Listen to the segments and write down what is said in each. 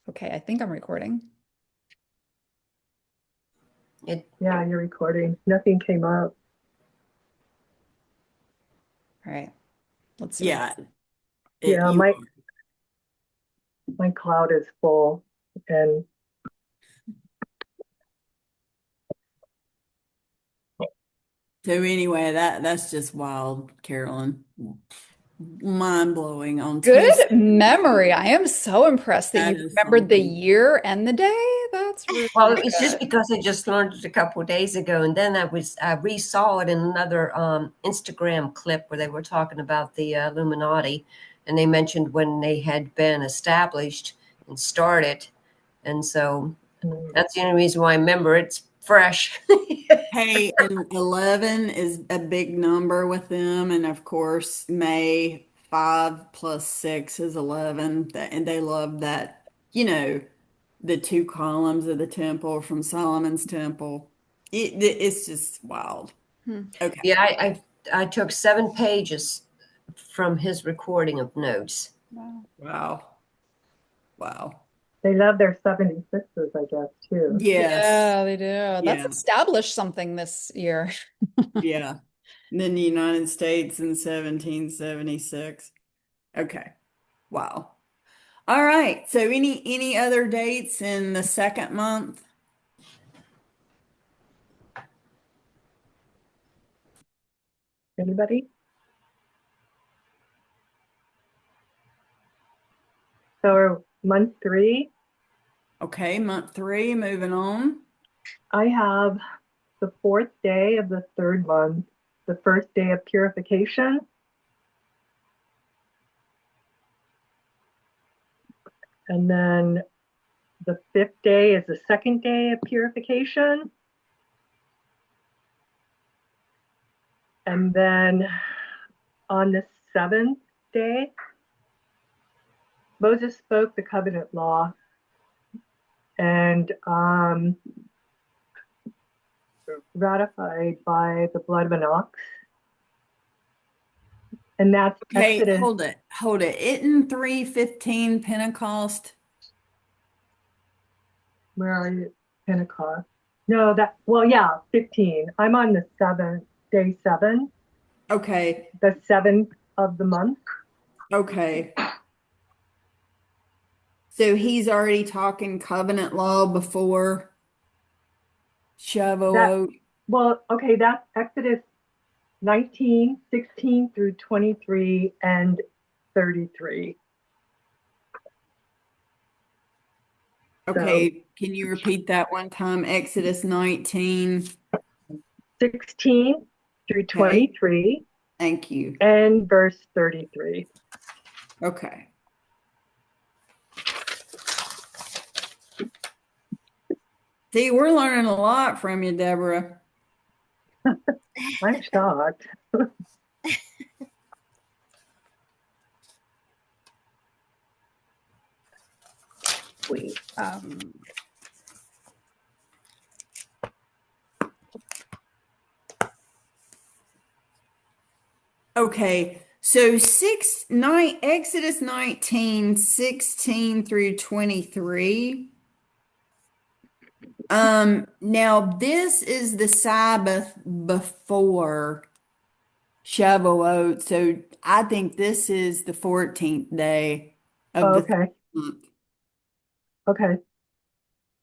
Okay, I think I'm recording. It, Yeah, you're recording. Nothing came up. All right, let's see what. yeah, Yeah, you my cloud is full and so anyway, that's just wild, Carolyn. Mind blowing on Tuesday. Good memory. I am so impressed that That you is remembered the something. year and the day. That's Well, really it was just good. because I just learned it a couple of days ago, and then I resaw it in another Instagram clip where they were talking about the Illuminati, and they mentioned when they had been established and started, and so mm, that's the only reason why I remember it's fresh. Hey, and 11 is a big number with them. And of course, May 5 plus 6 is 11. And they love that, the two columns of the temple from Solomon's temple. It's just wild. Hmm. Okay. Yeah, I took 7 pages from his recording of notes. Wow. Wow. Wow. they love their 76s, I guess, too. Yes. Yeah, they do. That's Yeah. established something this year. Yeah. And then the United States in 1776. Okay. Wow. All right. So any other dates in the second month? Anybody? So month three, Okay, month three, moving on. I have the fourth day of the third month, the first day of purification, and then the fifth day is the second day of purification, and then on the seventh day, Moses spoke the covenant law, and ratified by the blood of an ox. And that's Okay, Exodus. hold it. Hold it. Isn't 315 Pentecost? Where are you? Pentecost. No, well, yeah, 15. I'm on the seventh, day seven, Okay. the seventh of the month. Okay. So he's already talking covenant law before That, Shavuot. well, okay, that's Exodus 19, 16 through 23 and 33. So Okay, can you repeat that one time? Exodus 19. 16 through Okay, 23 thank you. and verse 33. Okay. See, we're learning a lot from you, Deborah. I'm shocked. Wait. Okay, so Exodus 19, 16 through 23. Now this is the Sabbath before Shavuot, so I think this is the 14th day of the Okay. month. Okay.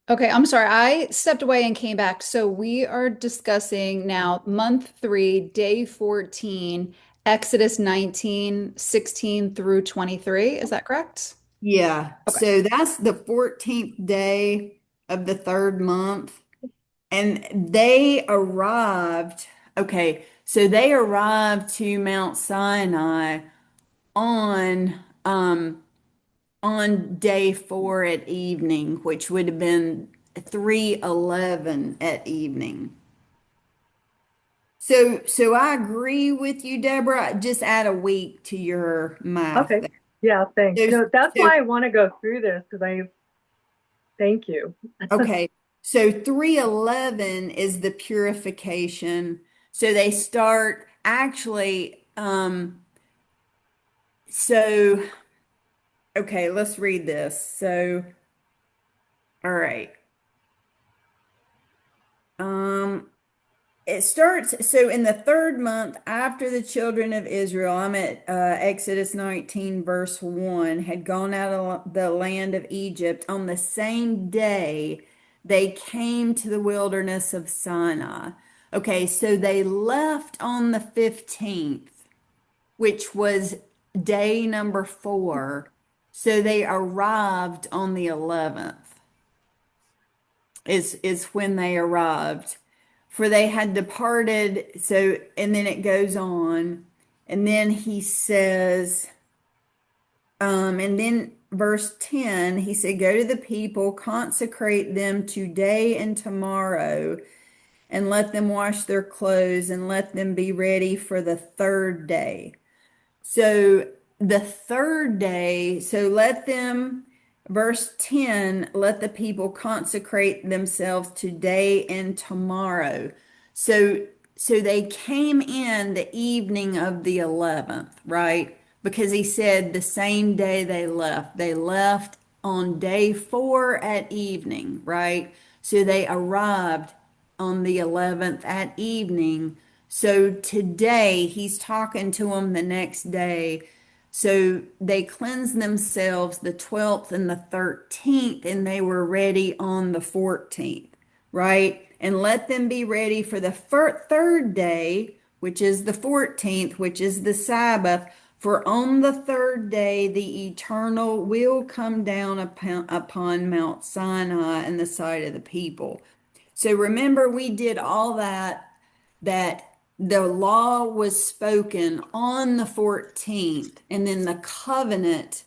Okay, I'm sorry. I stepped away and came back. So we are discussing now month three, day 14, Exodus 19, 16 through 23. Is that correct? Yeah, Okay. so that's the 14th day of the third month. And they arrived, okay, so they arrived to Mount Sinai on on day 4 at evening, which would have been 3:11 at evening. So I agree with you, Deborah. Just add a week to your math Okay. there. Yeah, thanks. So, No, that's so why I want to go through this because thank you. okay. So 3:11 is the purification. So they start actually so okay, let's read this. So All right. Um, it starts, so in the third month after the children of Israel, I'm at Exodus 19, verse 1, had gone out of the land of Egypt, on the same day they came to the wilderness of Sinai. Okay, so they left on the 15th, which was day number 4. So they arrived on the 11th, is when they arrived. For they had departed. So, and then it goes on. And then he says, and then verse 10, he said, go to the people, consecrate them today and tomorrow, and let them wash their clothes, and let them be ready for the third day. So the third day, so let them, verse 10, let the people consecrate themselves today and tomorrow. So so they came in the evening of the 11th, right? Because he said the same day they left. They left on day 4 at evening, right? So they arrived on the 11th at evening. So today he's talking to them the next day. So they cleansed themselves the 12th and the 13th, and they were ready on the 14th, right? And let them be ready for the third day, which is the 14th, which is the Sabbath. For on the third day, the Eternal will come down upon Mount Sinai in the sight of the people. So remember, we did all that the law was spoken on the 14th, and then the covenant,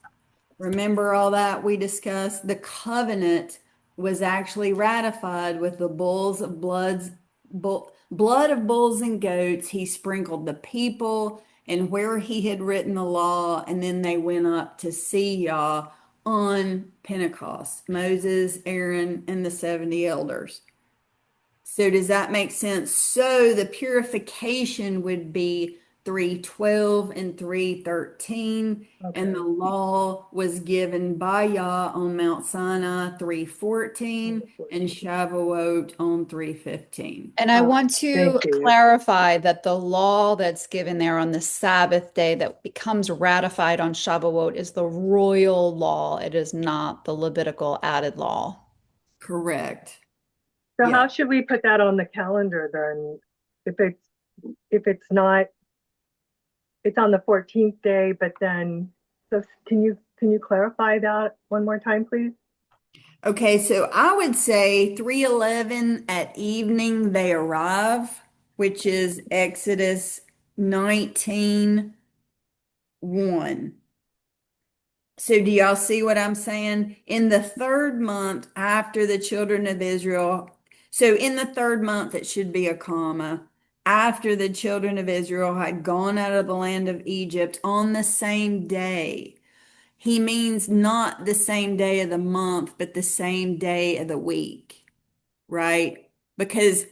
remember all that we discussed? The covenant was actually ratified with the blood of bulls and goats. He sprinkled the people and where he had written the law, and then they went up to see Yah on Pentecost, Moses, Aaron, and the 70 elders. So does that make sense? So the purification would be 3:12 and 3:13, and the Okay. law was given by Yah on Mount Sinai 3:14 and Shavuot on 3:15. And I want to Thank you. clarify that the law that's given there on the Sabbath day that becomes ratified on Shavuot is the royal law. It is not the Levitical added law. Correct. So Yeah. how should we put that on the calendar then? If it's if it's not, it's on the 14th day, but then, so can you clarify that one more time, please? Okay, so I would say 3:11 at evening they arrive, which is Exodus 19:1. So do y'all see what I'm saying? In the third month after the children of Israel, so in the third month, it should be a comma. After the children of Israel had gone out of the land of Egypt on the same day. He means not the same day of the month, but the same day of the week, right? Because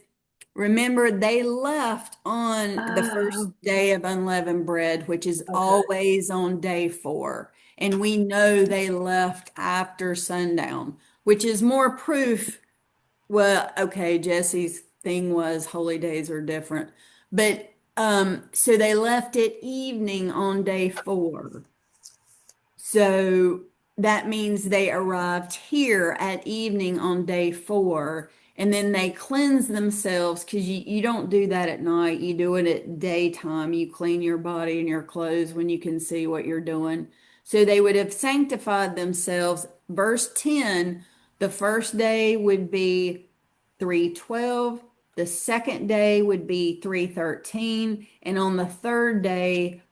remember, they left on the first Oh, day of unleavened bread, which is okay. always on day 4. And we know they left after sundown, which is more proof. Well, okay, Jesse's thing was holy days are different. But so they left at evening on day 4. So that means they arrived here at evening on day 4, and then they cleanse themselves because you don't do that at night. You do it at daytime. You clean your body and your clothes when you can see what you're doing. So they would have sanctified themselves. Verse 10, the first day would be 3:12. The second day would be 3:13. And on the third day,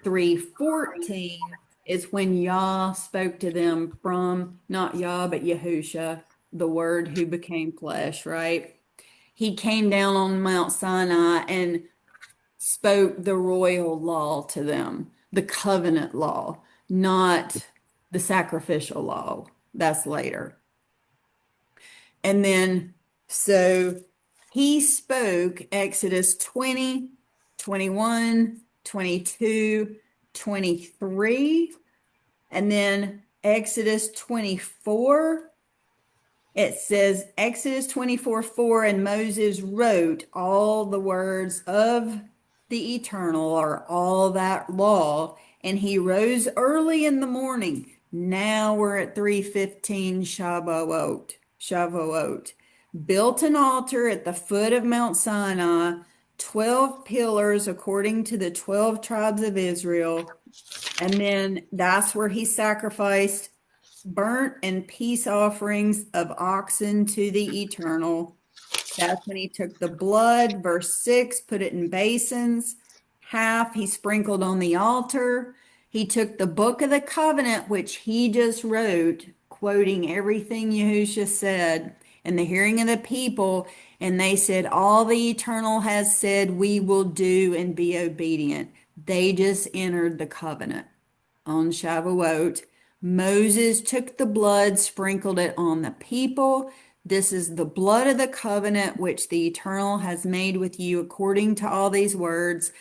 3:14 is when Yah spoke to them from, not Yah, but Yahusha, the word who became flesh, right? He came down on Mount Sinai and spoke the royal law to them, the covenant law, not the sacrificial law. That's later. And then, so he spoke Exodus 20, 21, 22, 23, and then Exodus 24 It says Exodus 24:4, and Moses wrote all the words of the eternal, or all that law, and he rose early in the morning. Now we're at 3:15 Shavuot. Built an altar at the foot of Mount Sinai, 12 pillars according to the 12 tribes of Israel. And then that's where he sacrificed burnt and peace offerings of oxen to the eternal. That's when he took the blood, verse 6, put it in basins. Half he sprinkled on the altar. He took the book of the covenant, which he just wrote, quoting everything Yahushua said in the hearing of the people. And they said, all the eternal has said, we will do and be obedient. They just entered the covenant on Shavuot. Moses took the blood, sprinkled it on the people. This is the blood of the covenant which the Eternal has made with you according to all these words.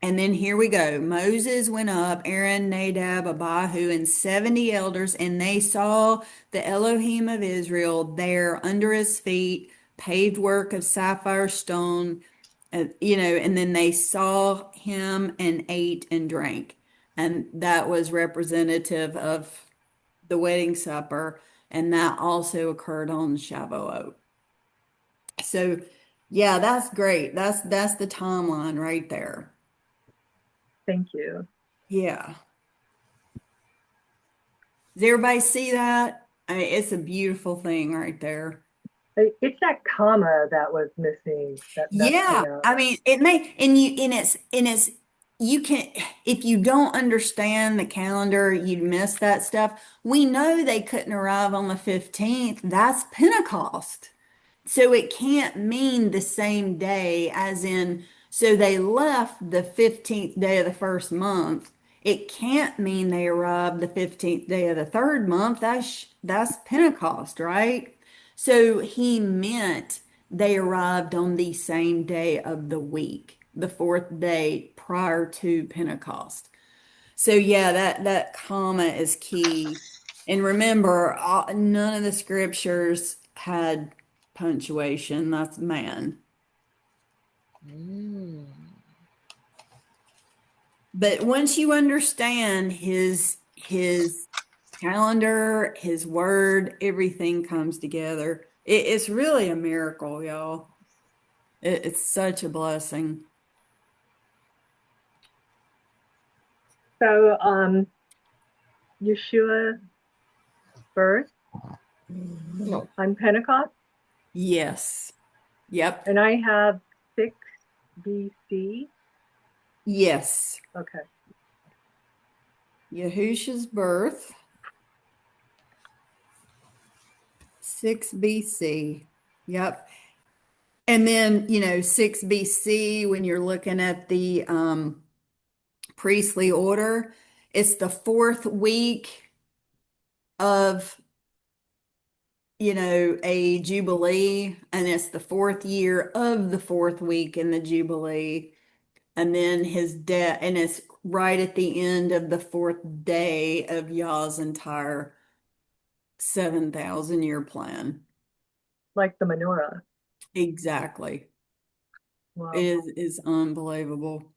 And then here we go. Moses went up, Aaron, Nadab, Abihu, and 70 elders, and they saw the Elohim of Israel there under his feet, paved work of sapphire stone, and then they saw him and ate and drank. And that was representative of the wedding supper, and that also occurred on Shavuot. So, yeah, that's great. That's the timeline right there. Thank you. Yeah. Does everybody see that? I mean, it's a beautiful thing right there. It's that comma that was missing that messed Yeah, me up. I mean, it may, and it's you can, if you don't understand the calendar, you'd miss that stuff. We know they couldn't arrive on the 15th. That's Pentecost. So it can't mean the same day as in, so they left the 15th day of the first month. It can't mean they arrived the 15th day of the third month. That's Pentecost, right? So he meant they arrived on the same day of the week, the fourth day prior to Pentecost. So yeah, that comma is key. And remember, none of the scriptures had punctuation. That's man. Mm. But once you understand his calendar, his word, everything comes together. It's really a miracle, y'all. It's such a blessing. So, Yeshua's birth No. on Pentecost, Yes. Yep. and I have 6 BC. Yes. Okay. Yahusha's birth, 6 BC. Yep. And then, 6 BC, when you're looking at the priestly order, it's the fourth week of, a jubilee, and it's the fourth year of the fourth week in the jubilee. And then his death, and it's right at the end of the fourth day of Yah's entire 7,000 year plan. Like the menorah. Exactly. It Wow. is unbelievable.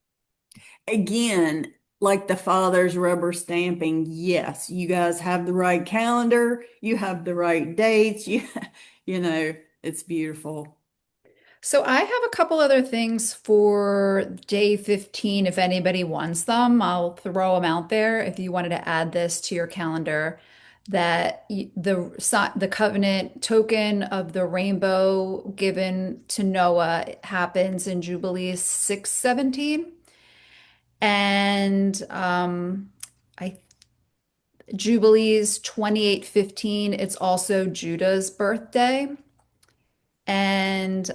Again, like the father's rubber stamping, yes, you guys have the right calendar, you have the right dates, you know, it's beautiful. So I have a couple other things for day 15 if anybody wants them. I'll throw them out there if you wanted to add this to your calendar that the covenant token of the rainbow given to Noah happens in Jubilee 6:17 and I Jubilees 28:15 it's also Judah's birthday and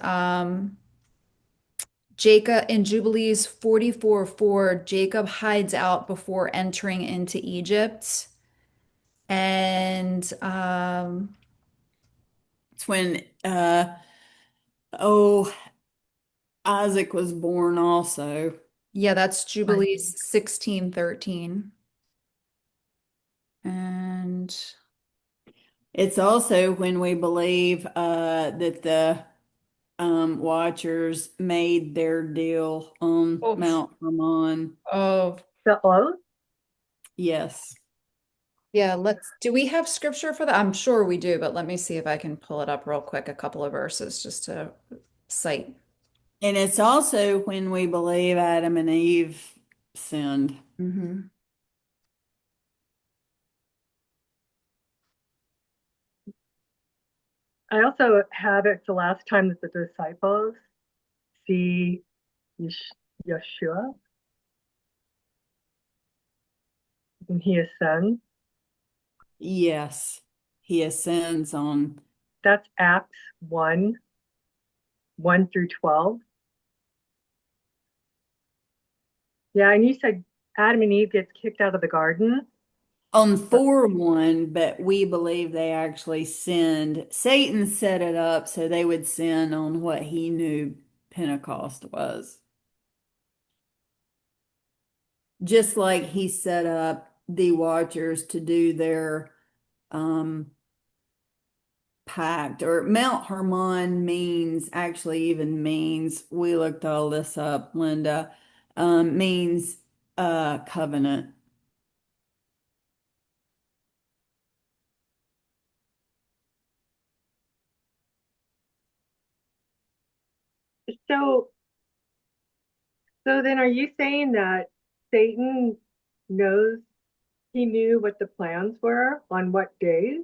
Jacob in Jubilees 44:4, Jacob hides out before entering into Egypt. And It's when oh, Isaac was born also. yeah, that's Right. Jubilees 16:13. And It's also when we believe that the Watchers made their deal on Oh, Mount Hermon. oh, The oath? Yes. yeah. Do we have scripture for that? I'm sure we do, but let me see if I can pull it up real quick, a couple of verses just to cite. And it's also when we believe Adam and Eve sinned. Hmm. I also have it the last time that the disciples see Yeshua and he ascends. Yes. He ascends on. That's Acts 1, 1 through 12. Yeah, and you said Adam and Eve gets kicked out of the garden. On 4:1, but we believe they actually sinned. Satan set it up so they would sin on what he knew Pentecost was. Just like he set up the Watchers to do their um, pact, or Mount Hermon means, actually even means, we looked all this up, Linda, means covenant. So, so then are you saying that Satan knows he knew what the plans were on what days?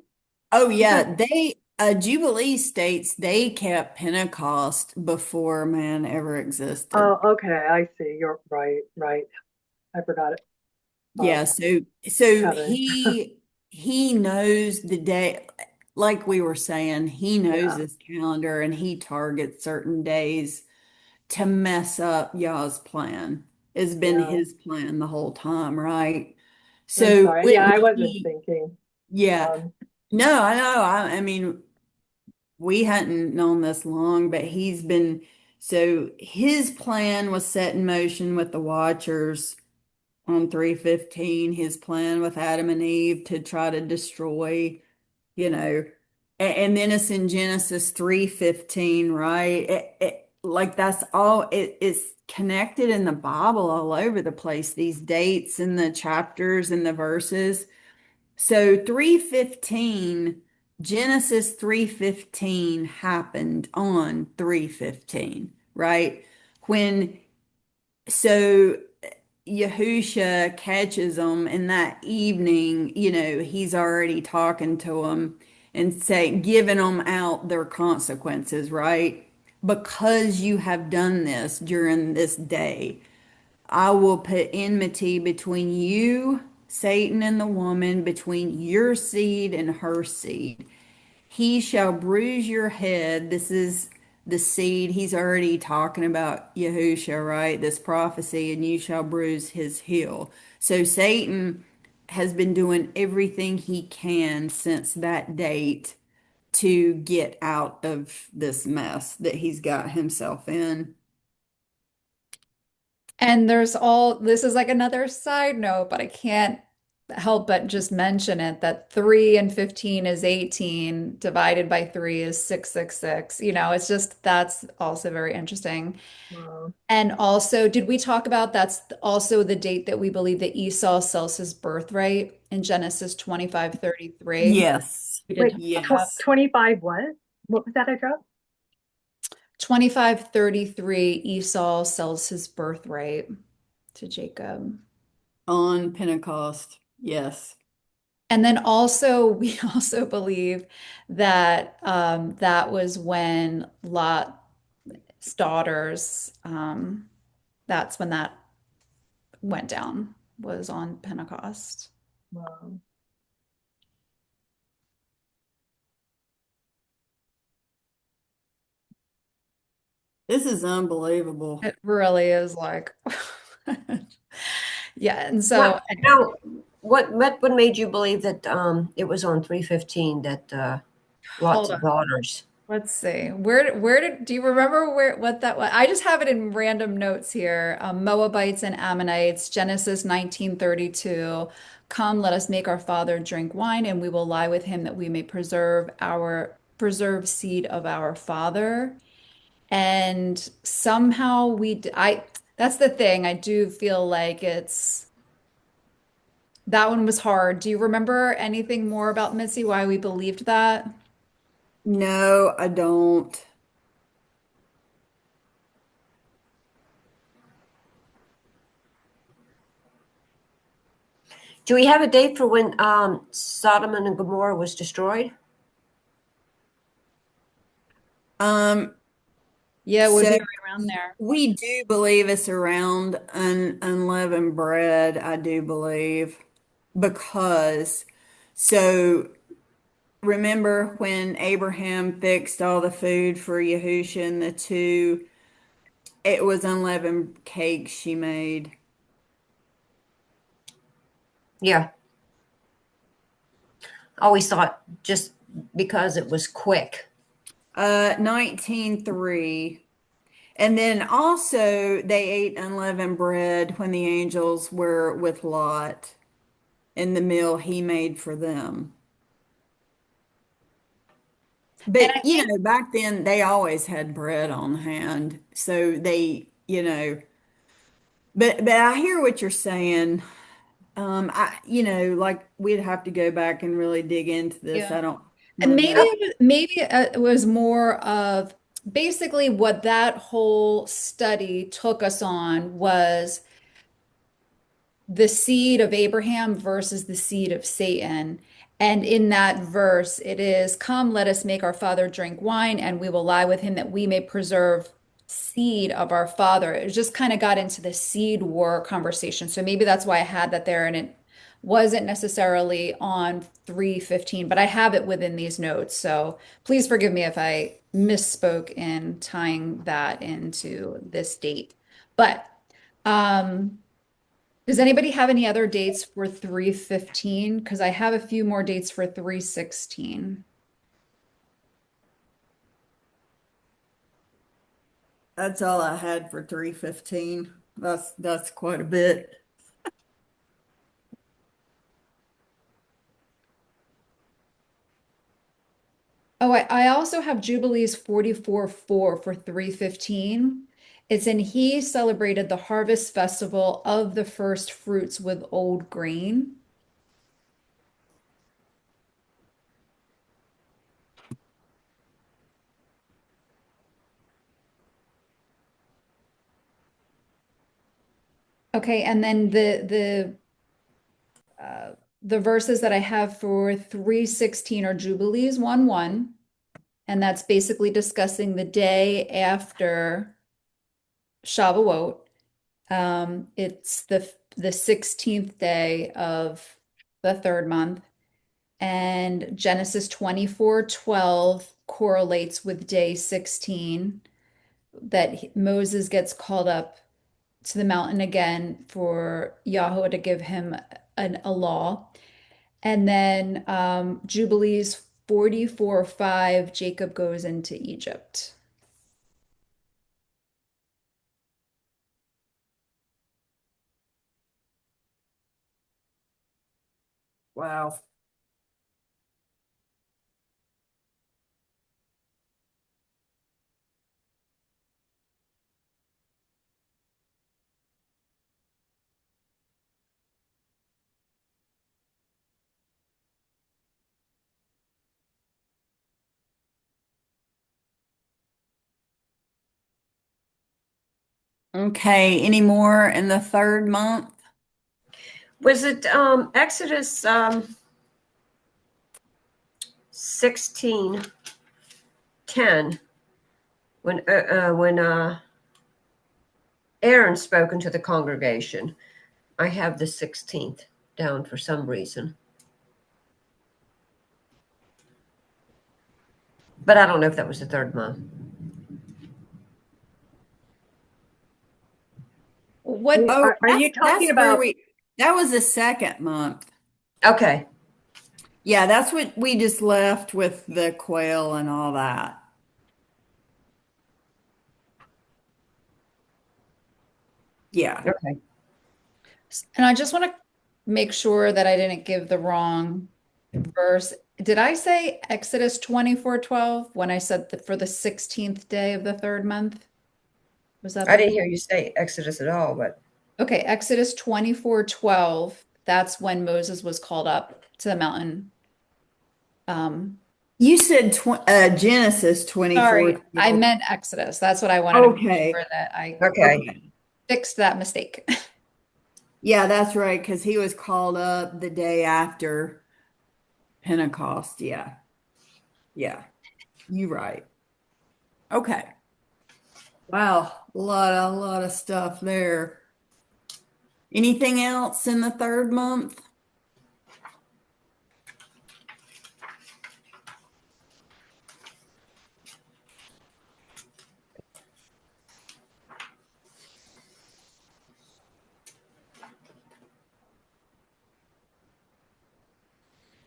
Oh Because, yeah, Jubilee states they kept Pentecost before man ever existed. oh, okay, I see. You're right, right. I forgot it. Yeah, Um, so Kevin. he knows the day, like we were saying, he knows Yeah, his calendar and he targets certain days to mess up Yah's plan. It's been yeah. his plan the whole time, right? I'm So sorry. Yeah, when I wasn't he, thinking. yeah, Um, no, I know. I mean, we hadn't known this long, but so his plan was set in motion with the Watchers on 3:15, his plan with Adam and Eve to try to destroy, you know, and then it's in Genesis 3:15, right? Like that's all it's connected in the Bible all over the place, these dates and the chapters and the verses. So 3:15, Genesis 3:15 happened on 3:15, right? When so Yahusha catches them in that evening, he's already talking to them and giving them out their consequences, right? Because you have done this during this day, I will put enmity between you, Satan, and the woman, between your seed and her seed. He shall bruise your head. This is the seed. He's already talking about Yahusha, right? This prophecy, and you shall bruise his heel. So Satan has been doing everything he can since that date to get out of this mess that he's got himself in. And this is like another side note, but I can't help but just mention it that 3 and 15 is 18, divided by 3 is 666. It's just that's also very interesting. well, And also, did we talk about that's also the date that we believe that Esau sells his birthright in Genesis 25:33? Yes. We did wait, talk about that. 25 what? What was that I dropped? 25:33, Esau sells his birthright to Jacob. On Pentecost. Yes. And then also, we also believe that that was when Lot's daughters, that's when that went down, was on Pentecost. Well, This is unbelievable. It really is like, yeah. And so, What now? What made you believe that it was on 3:15 that Lot's hold on. daughters? Let's see. Where did do you remember where what that was? I just have it in random notes here. Moabites and Ammonites, Genesis 19:32. Come, let us make our father drink wine, and we will lie with him that we may preserve seed of our father. And somehow I that's the thing. I do feel like it's that one was hard. Do you remember anything more about Missy, why we believed that? No, I don't. Do we have a date for when Sodom and Gomorrah was destroyed? Um, Yeah, it would so be right around there. we do believe it's around unleavened bread, I do believe, because so remember when Abraham fixed all the food for Yahusha and the two, it was unleavened cakes she made. Yeah, I always thought just because it was quick. 19:3. And then also they ate unleavened bread when the angels were with Lot in the meal he made for them. And I But think, back then they always had bread on hand. So but I hear what you're saying. Like we'd have to go back and really dig into this. yeah. I don't And want to know. maybe it was more of basically what that whole study took us on was the seed of Abraham versus the seed of Satan. And in that verse, it is, come, let us make our father drink wine, and we will lie with him that we may preserve seed of our father. It just kind of got into the seed war conversation. So maybe that's why I had that there, and it wasn't necessarily on 3:15, but I have it within these notes. So please forgive me if I misspoke in tying that into this date. But um does anybody have any other dates for 3:15? Because I have a few more dates for 3:16. That's all I had for 3:15. That's quite a bit. Oh, I also have Jubilees 44:4 for 3:15. It's in he celebrated the harvest festival of the first fruits with old grain. Okay, and then the verses that I have for 3:16 are Jubilees 1:1, and that's basically discussing the day after Shavuot. It's the 16th day of the third month, and Genesis 24:12 correlates with day 16 that Moses gets called up to the mountain again for Yahweh to give him a law. And then Jubilees 44:5, Jacob goes into Egypt. Wow. Okay, any more in the third month? Was it Exodus 16:10 when Aaron spoke into the congregation? I have the 16th down for some reason, but I don't know if that was the third month. What Oh, Are you that's talking where about, that was the second month. Okay. Yeah, that's what we just left with the quail and all that. Yeah. Okay. And I just want to make sure that I didn't give the wrong verse. Did I say Exodus 24:12 when I said that for the 16th day of the third month? Was that I the didn't hear you say Exodus at all, but Okay, Exodus 24:12. That's when Moses was called up to the mountain. Um, You said Genesis 24. sorry, I meant Exodus. That's what I wanted to make sure Okay. that I okay. Okay. fixed that mistake. Yeah, that's right, because he was called up the day after Pentecost. Yeah. Yeah. You right. Okay. Wow. A lot of stuff there. Anything else in the third month?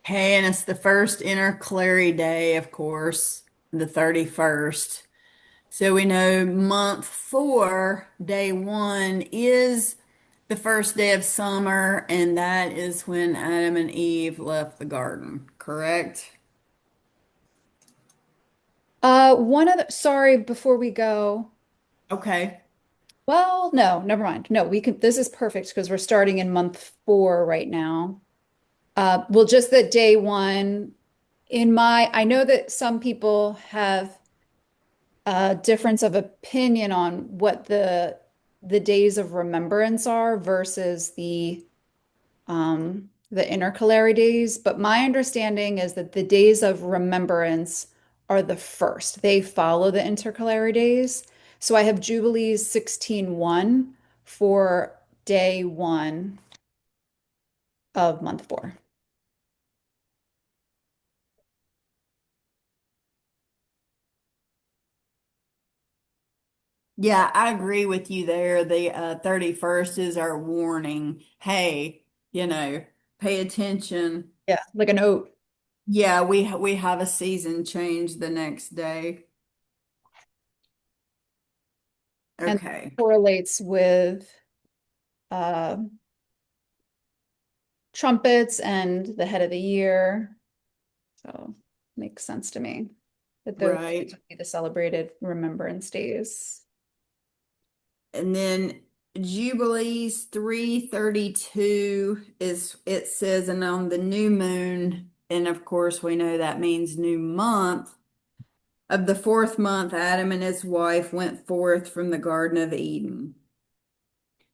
Hey, and it's the first intercalary day, of course, the 31st. So we know month four, day one, is the first day of summer, and that is when Adam and Eve left the garden, correct? One of the, sorry, before we go. Okay. Well, no, never mind. No, we can, this is perfect because we're starting in month four right now. Well, just that day one I know that some people have a difference of opinion on what the days of remembrance are versus the intercalary days, but my understanding is that the days of remembrance are the first. They follow the intercalary days. So I have Jubilees 16:1 for day one of month four. Yeah, I agree with you there. The 31st is our warning. Hey, pay attention. Yeah, like an oat. Yeah, we have a season change the next day. And Okay. correlates with uh, trumpets and the head of the year. So makes sense to me that those Right. would be the celebrated remembrance days. And then Jubilees 332 is it says, and on the new moon, and of course we know that means new month. Of the fourth month, Adam and his wife went forth from the Garden of Eden.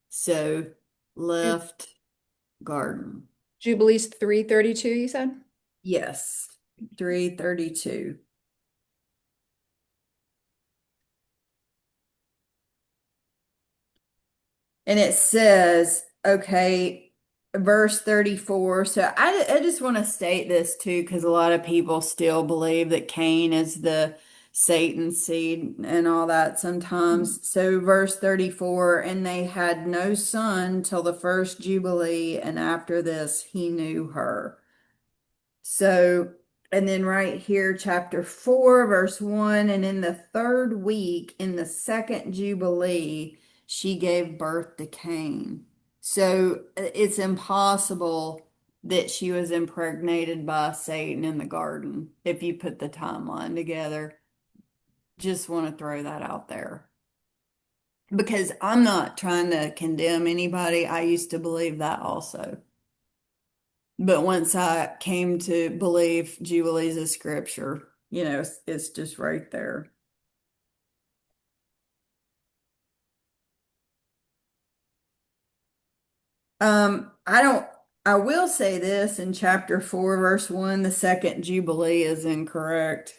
So Ju- left garden. Jubilees 332, you said? Yes, 332. And it says, okay, verse 34. So I just want to state this too, because a lot of people still believe that Cain is the Satan seed and all that sometimes. So verse 34, and they had no son till the first Jubilee, and after this he knew her. So, and then right here, chapter 4, verse 1, and in the third week, in the second Jubilee, she gave birth to Cain. So it's impossible that she was impregnated by Satan in the garden if you put the timeline together. Just want to throw that out there. Because I'm not trying to condemn anybody. I used to believe that also. But once I came to believe Jubilees is scripture, it's just right there. I don't, I will say this in chapter 4, verse 1, the second Jubilee is incorrect.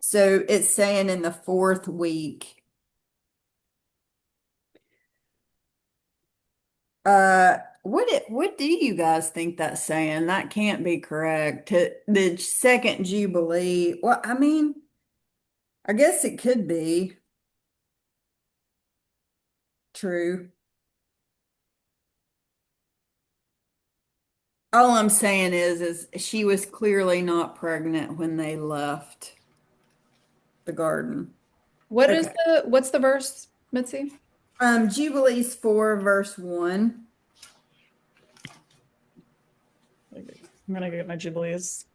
So it's saying in the fourth week. What do you guys think that's saying? That can't be correct. The second Jubilee. Well, I mean, I guess it could be true. All I'm saying is she was clearly not pregnant when they left the garden. Okay. What's the verse, Mitzi? Jubilees 4, verse 1. I'm gonna get my Jubilees.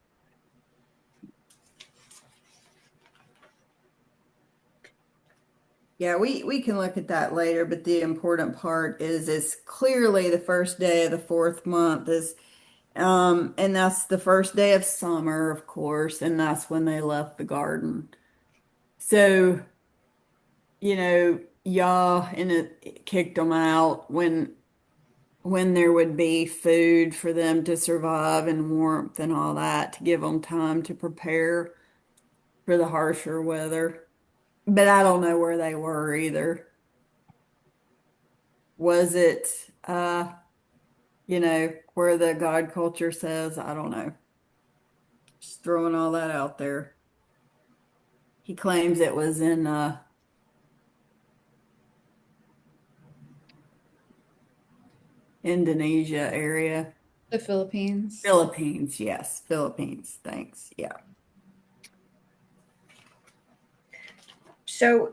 Yeah, we can look at that later, but the important part is it's clearly the first day of the fourth month is and that's the first day of summer, of course, and that's when they left the garden. So, Yah and it kicked them out when there would be food for them to survive and warmth and all that to give them time to prepare for the harsher weather. But I don't know where they were either. Was it where the God culture says? I don't know. Just throwing all that out there. He claims it was in Indonesia area. The Philippines. Philippines, yes, Philippines. Thanks. Yeah. So,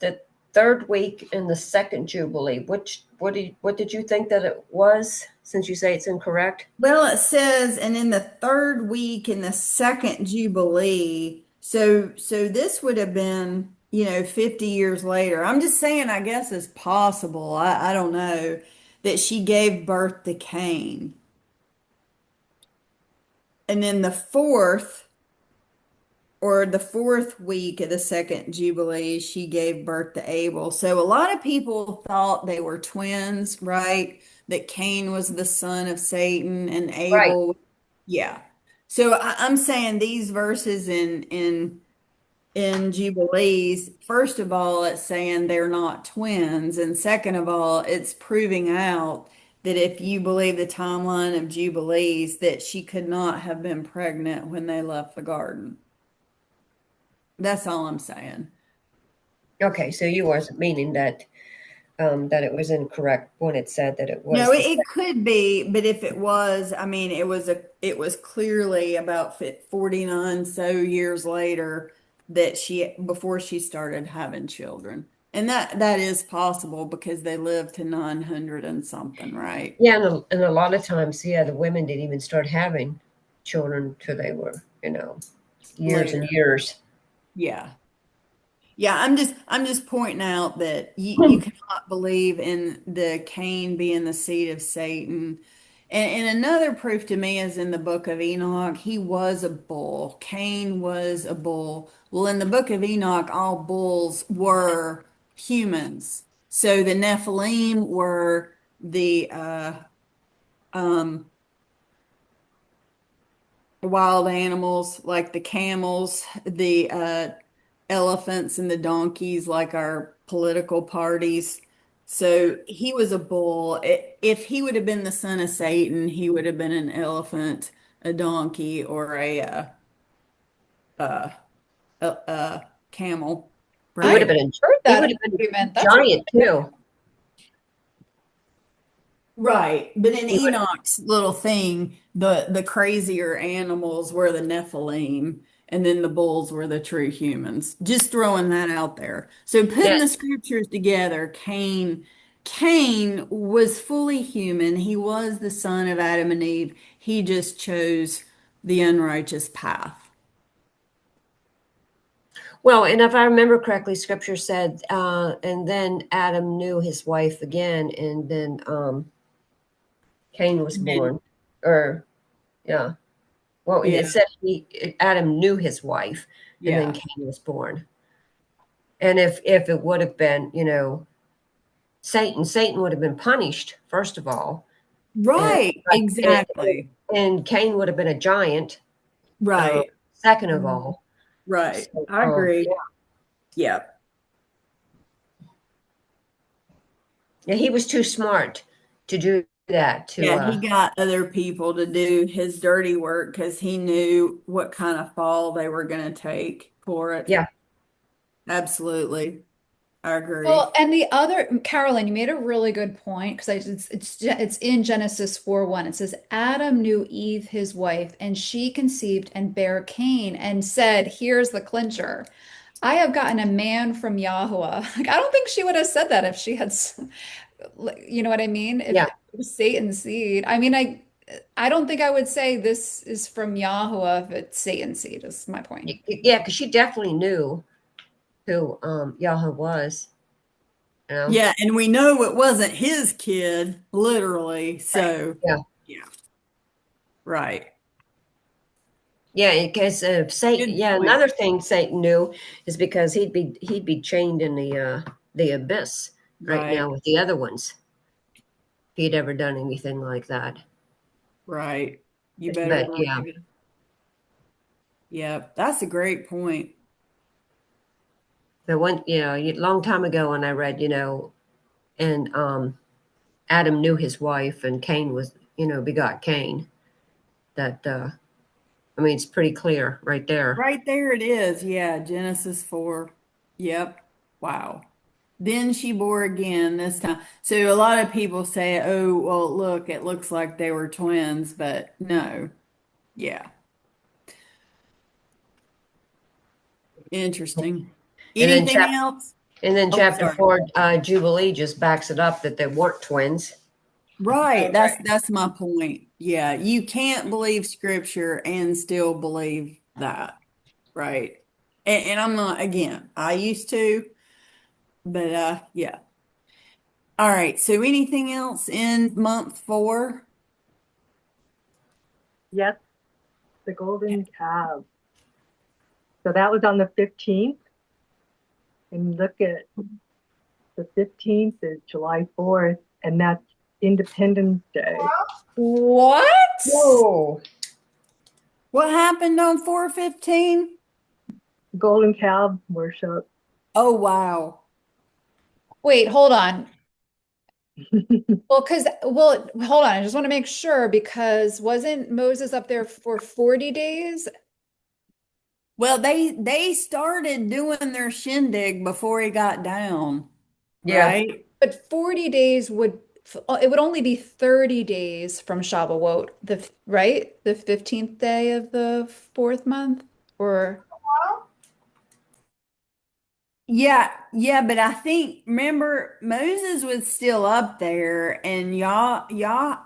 the third week in the second Jubilee, what did you think that it was, since you say it's incorrect? Well, it says, and in the third week in the second Jubilee, so this would have been, 50 years later. I'm just saying, I guess it's possible. I don't know that she gave birth to Cain. And then the fourth week of the second Jubilee, she gave birth to Abel. So a lot of people thought they were twins, right? That Cain was the son of Satan and Right. Abel, yeah. So I'm saying these verses in Jubilees, first of all, it's saying they're not twins, and second of all, it's proving out that if you believe the timeline of Jubilees, that she could not have been pregnant when they left the garden. That's all I'm saying. Okay, so you wasn't meaning that it was incorrect when it said that it No, was it, the it could be, but if it was, I mean, it was clearly about 49 so years later that before she started having children. And that is possible because they lived to 900 and something, right? yeah, and a lot of times, yeah, the women didn't even start having children till they were, years and Later. years. Yeah. Yeah, I'm just pointing out that you cannot believe in the Cain being the seed of Satan. And another proof to me is in the book of Enoch. He was a bull. Cain was a bull. Well, in the book of Enoch, all bulls were humans. So the Nephilim were the um, wild animals like the camels, the elephants, and the donkeys, like our political parties. So he was a bull. If he would have been the son of Satan, he would have been an elephant, a donkey, or uh, a camel, He would have I've right? been heard he that would have been argument. a That's really giant too. Right. But in He would Enoch's little thing, the crazier animals were the Nephilim, and then the bulls were the true humans. Just throwing that out there. So yeah. putting the scriptures together, Cain was fully human. He was the son of Adam and Eve. He just chose the unrighteous path. Well, and if I remember correctly, Scripture said, and then Adam knew his wife again, and then Cain was Amen. born. Or yeah, well, Yeah, it said Adam knew his wife, and then yeah. Cain was born. And if it would have been, Satan would have been punished first of all, and Right, like exactly. and Cain would have been a giant. Uh, Right, second of all, right. so I yeah, agree. Yeah. yeah, he was too smart to do that. To Yeah, he got other people to do his dirty work because he knew what kind of fall they were going to take for it. yeah, Absolutely. I agree. Well, and the other, Carolyn, you made a really good point because it's in Genesis 4:1. It says Adam knew Eve, his wife, and she conceived and bare Cain and said, "Here's the clincher. I have gotten a man from Yahweh." Like, I don't think she would have said that if she had, you know what I mean? If Yeah, it was Satan's seed. I mean, I don't think I would say this is from Yahweh if it's Satan's seed, is my point. yeah, because she definitely knew who Yahoo was. You know, Yeah, and we know it wasn't his kid, literally. right? So, Yeah, yeah, right. yeah, because Satan. Good Yeah, point. another thing Satan knew is because he'd be chained in the abyss right Right, now with the other ones if he'd ever done anything like that. right. You better But yeah, believe it. Yep, that's a great point. the one a long time ago when I read and Adam knew his wife and Cain was begot Cain. That I mean, it's pretty clear right there. Right there it is. Yeah, Genesis 4. Yep. Wow. Then she bore again this time. So a lot of people say, oh, well, look, it looks like they were twins, but no. Yeah. Interesting. And then Anything else? Oh, chapter sorry. 4, Jubilee just backs it up that they weren't twins. Right. That's my point. Yeah. You can't believe scripture and still believe that. Right. And I'm not, again, I used to, but yeah. All right. So anything else in month 4? Yes, the golden calf. So that was on the 15th. And look at the 15th is July 4th, and that's Independence Day. What? Whoa. What happened on 4/15? Golden calf worship. Oh, wow. Wait, hold on. Well, hold on. I just want to make sure because wasn't Moses up there for 40 days? Well, they started doing their shindig before he got down, Yeah. right? But 40 days it would only be 30 days from Shavuot, right? The 15th day of the fourth month? Or Yeah, yeah, but I think remember Moses was still up there, and Yahusha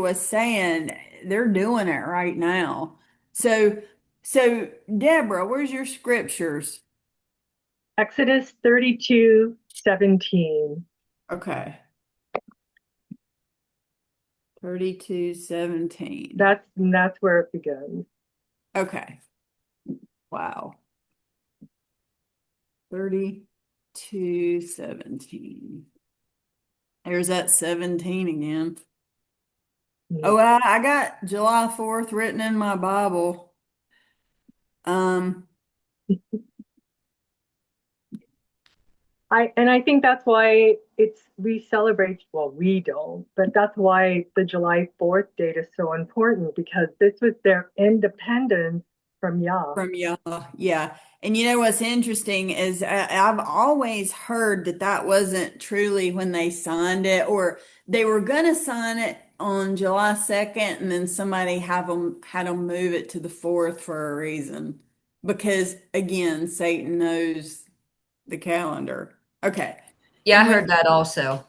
was saying they're doing it right now. So, so Deborah, where's your scriptures? Exodus 32:17. Okay, 32:17. That's where it begins. Okay, wow, 32:17. There's that 17 again. Oh, Mhm. I got July 4th written in my Bible. Um, I think that's why we celebrate, well, we don't, but that's why the July 4th date is so important because this was their independence from Yah. from Yah, yeah. And you know what's interesting is I've always heard that that wasn't truly when they signed it, or they were going to sign it on July 2nd, and then somebody had them move it to the 4th for a reason. Because again, Satan knows the calendar. Okay. Yeah, I And heard when that also.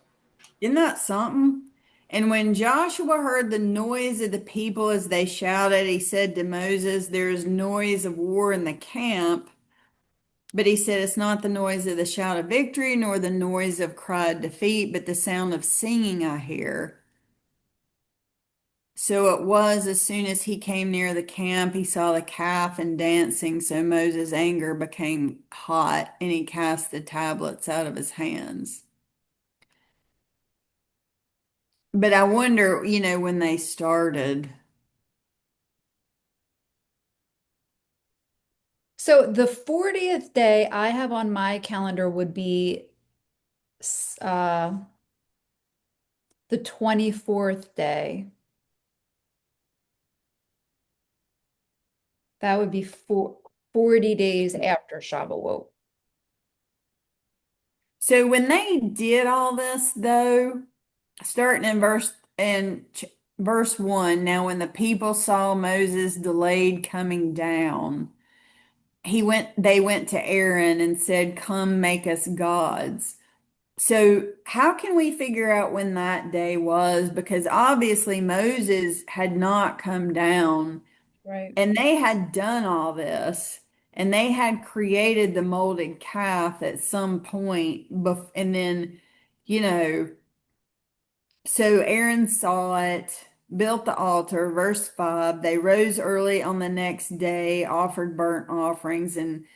Isn't that something? And when Joshua heard the noise of the people as they shouted, he said to Moses, there is noise of war in the camp. But he said, it's not the noise of the shout of victory, nor the noise of cried defeat, but the sound of singing I hear. So it was as soon as he came near the camp, he saw the calf and dancing. So Moses' anger became hot, and he cast the tablets out of his hands. But I wonder, when they started. so the 40th day I have on my calendar would be uh the 24th day. That would be 40 days after Shavuot. So when they did all this, though, starting in verse 1, now when the people saw Moses delayed coming down, they went to Aaron and said, "Come make us gods." So how can we figure out when that day was? Because obviously Moses had not come down Right. and they had done all this and they had created the molded calf at some point and then, you know, so Aaron saw it, built the altar. Verse 5, they rose early on the next day, offered burnt offerings, and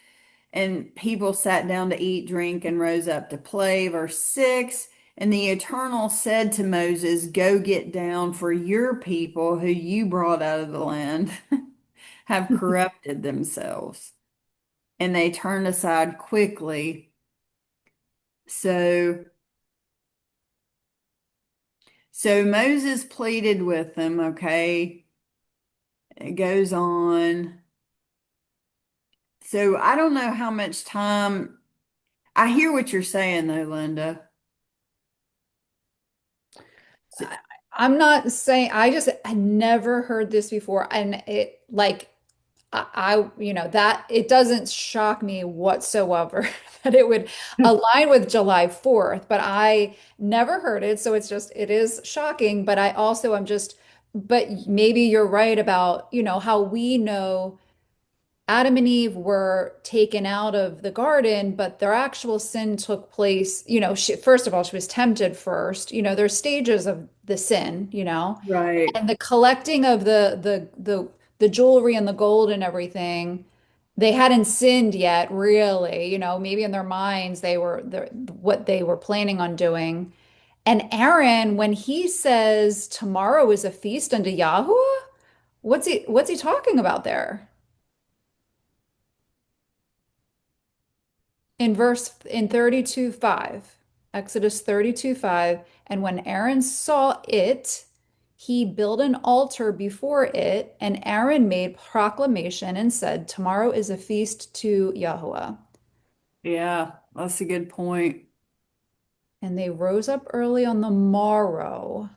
people sat down to eat, drink, and rose up to play. Verse 6, and the Eternal said to Moses, "Go get down, for your people who you brought out of the land have corrupted themselves." And they turned aside quickly. So, so Moses pleaded with them, okay? It goes on. So I don't know how much time. I hear what you're saying though, Linda. So, I'm not saying I just had never heard this before, and it like that it doesn't shock me whatsoever that it would align with July 4th, but I never heard it, so it is shocking, but I also am just but maybe you're right about, how we know Adam and Eve were taken out of the garden, but their actual sin took place. First of all, she was tempted first. There's stages of the sin, right. and the collecting of the jewelry and the gold and everything. They hadn't sinned yet, really. Maybe in their minds what they were planning on doing. And Aaron, when he says tomorrow is a feast unto Yahweh, what's he talking about there? In 32:5, Exodus 32:5, and when Aaron saw it, he built an altar before it, and Aaron made proclamation and said, "Tomorrow is a feast to Yahweh." Yeah, that's a good point. And they rose up early on the morrow,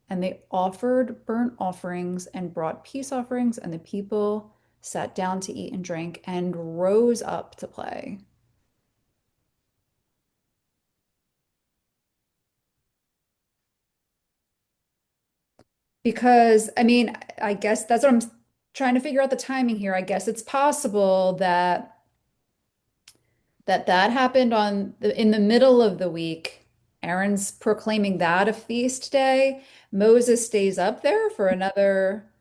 and they offered burnt offerings and brought peace offerings, and the people sat down to eat and drink and rose up to play. Because, I mean, I guess that's what I'm trying to figure out the timing here. I guess it's possible that happened in the middle of the week. Aaron's proclaiming that a feast day. Moses stays up there for another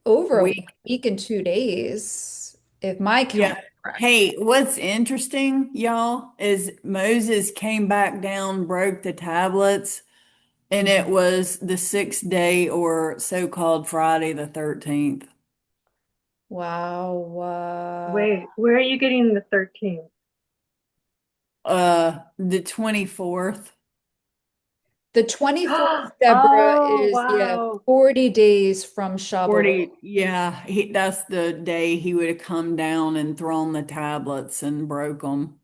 over a We week and 2 days, if my count Yeah. is correct. Hey, what's interesting, y'all, is Moses came back down, broke the tablets, and it was the sixth day or so-called Friday the 13th. Wow. Wait, where are you getting the 13th? The 24th. The 24th, Deborah, Oh, is, yeah, wow. 40 days from Shavuot. 40, yeah, that's the day he would have come down and thrown the tablets and broke them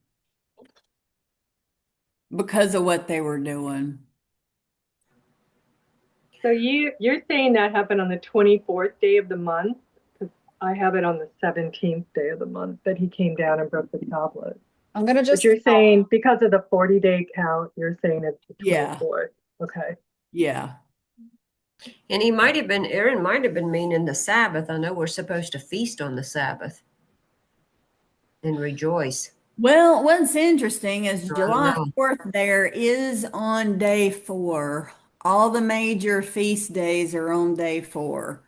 because of what they were doing. So you're saying that happened on the 24th day of the month? Because I have it on the 17th day of the month that he came down and broke the tablet. I'm gonna But just you're saying because of the 40-day count, you're saying it's the Yeah, 24th. Okay. yeah. And Aaron might have been meaning the Sabbath. I know we're supposed to feast on the Sabbath and rejoice. Well, what's interesting is So I don't July know. 4th there is on day 4. All the major feast days are on day 4.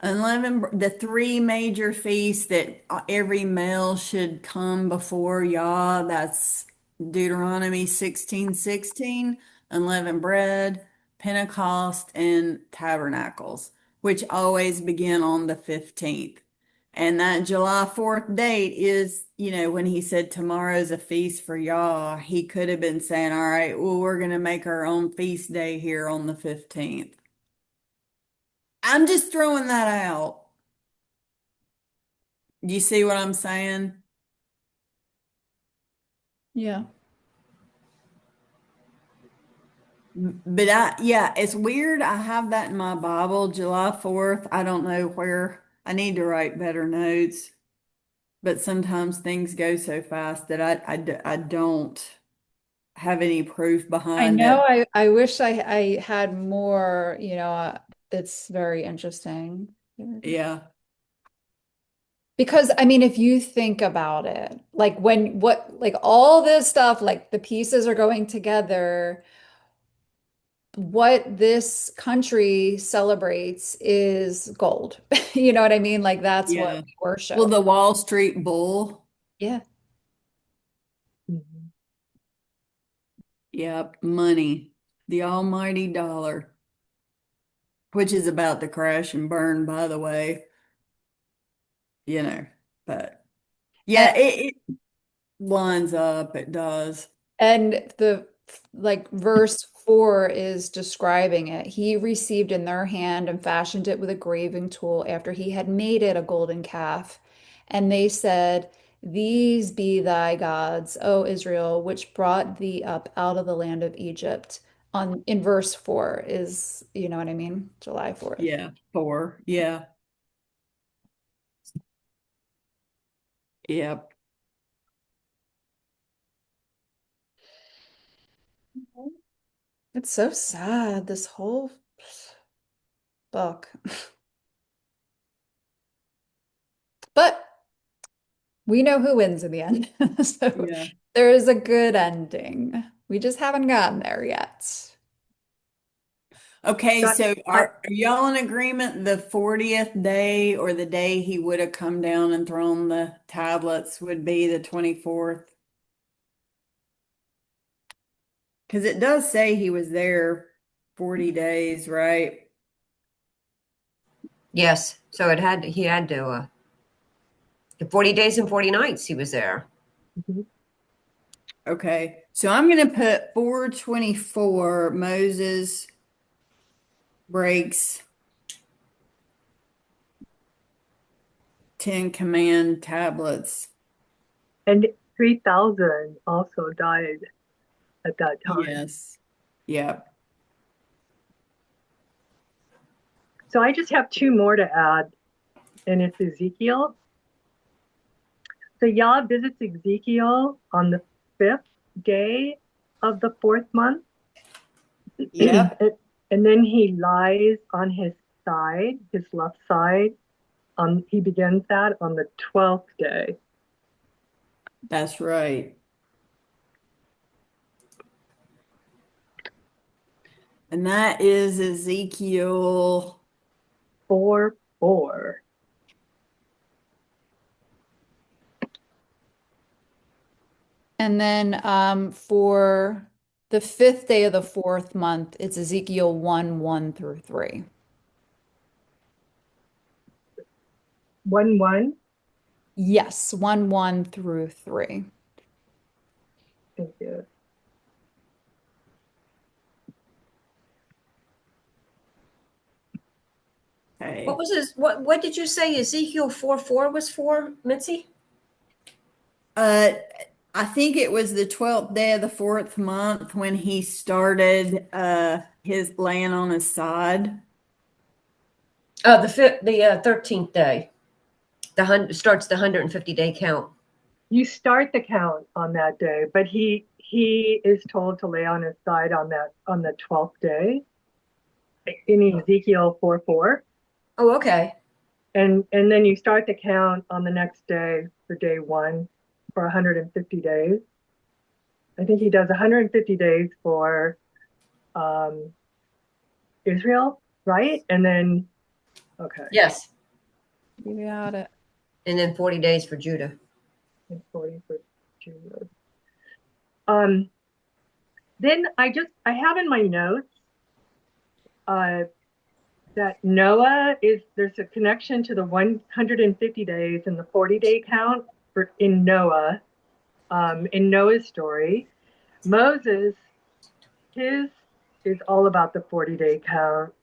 The three major feasts that every male should come before Yah, that's Deuteronomy 16:16, unleavened bread, Pentecost, and tabernacles, which always begin on the 15th. And that July 4th date is, when he said tomorrow's a feast for Yah, he could have been saying, all right, well, we're going to make our own feast day here on the 15th. I'm just throwing that out. You see what I'm saying? yeah. But yeah, it's weird. I have that in my Bible, July 4th. I don't know where. I need to write better notes, but sometimes things go so fast that I don't have any proof I behind know it. I wish I had more, it's very interesting. Yeah, Because I mean, if you think about it, like like all this stuff, like the pieces are going together, what this country celebrates is gold. You know what I mean? Like that's what yeah. we Well, worship. the Wall Street Bull. Yeah. Mhm. Yep, money. The almighty dollar, which is about to crash and burn, by the way, you know. But And yeah, it lines up. It does. And the like verse 4 is describing it. He received in their hand and fashioned it with a graving tool after he had made it a golden calf. And they said, These be thy gods, O Israel, which brought thee up out of the land of Egypt. On in verse 4 is, you know what I mean? July 4th. Yeah, four. Yeah, yep. It's so sad, this whole book. But we know who wins in the end. So Yeah. there is a good ending. We just haven't gotten there yet. Okay, So so I, are y'all in agreement the 40th day or the day he would have come down and thrown the tablets would be the 24th? Because it does say he was there 40 days, right? Yes. So he had to, 40 days and 40 nights he was there. mhm. Okay, so I'm going to put 424 Moses breaks 10 command tablets. And 3,000 also died at that time. Yes. Yep. So I just have two more to add, and it's Ezekiel. So Yah visits Ezekiel on the fifth day of the fourth month. Yep. And then he lies on his side, his left side. He begins that on the 12th day. That's right. And that is Ezekiel. 4:4. And then for the fifth day of the fourth month, it's Ezekiel 1, 1 through 3. 1:1. Yes, 1, 1 through 3. Thank you. What Okay. was his, what did you say Ezekiel 4:4 was for, Mitzi? Uh, I think it was the 12th day of the fourth month when he started his laying on his side. The 13th day. Starts the 150-day count. You start the count on that day, but he is told to lay on his side on the 12th day in Ezekiel 4:4. Oh, okay. And then you start the count on the next day for day one for 150 days. I think he does 150 days for um, Israel, right? And then, okay, Yes. You got it. And then 40 days for Judah. and 40 for Judah. Um, then I have in my notes uh, that there's a connection to the 150 days and the 40-day count in Noah, in Noah's story. Moses, his is all about the 40-day count.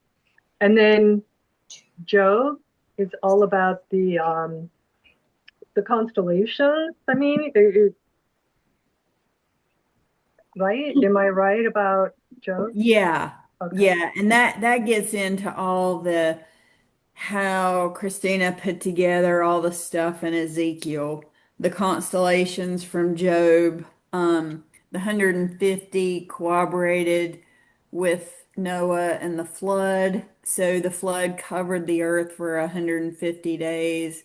And then Job is all about the constellations. I mean, right? Am I right about Joe? Yeah. Okay. Yeah, and that gets into all the how Christina put together all the stuff in Ezekiel, the constellations from Job, the 150 corroborated with Noah and the flood. So the flood covered the earth for 150 days.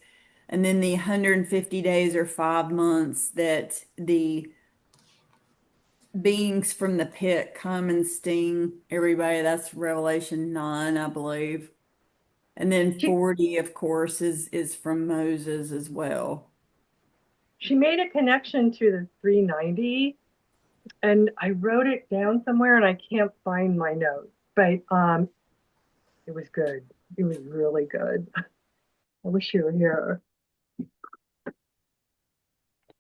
And then the 150 days or 5 months that the beings from the pit come and sting everybody. That's Revelation 9, I believe. And then She 40, of course, is from Moses as well. she made a connection to the 390, and I wrote it down somewhere and I can't find my notes. But it was good. It was really good. I wish you were here.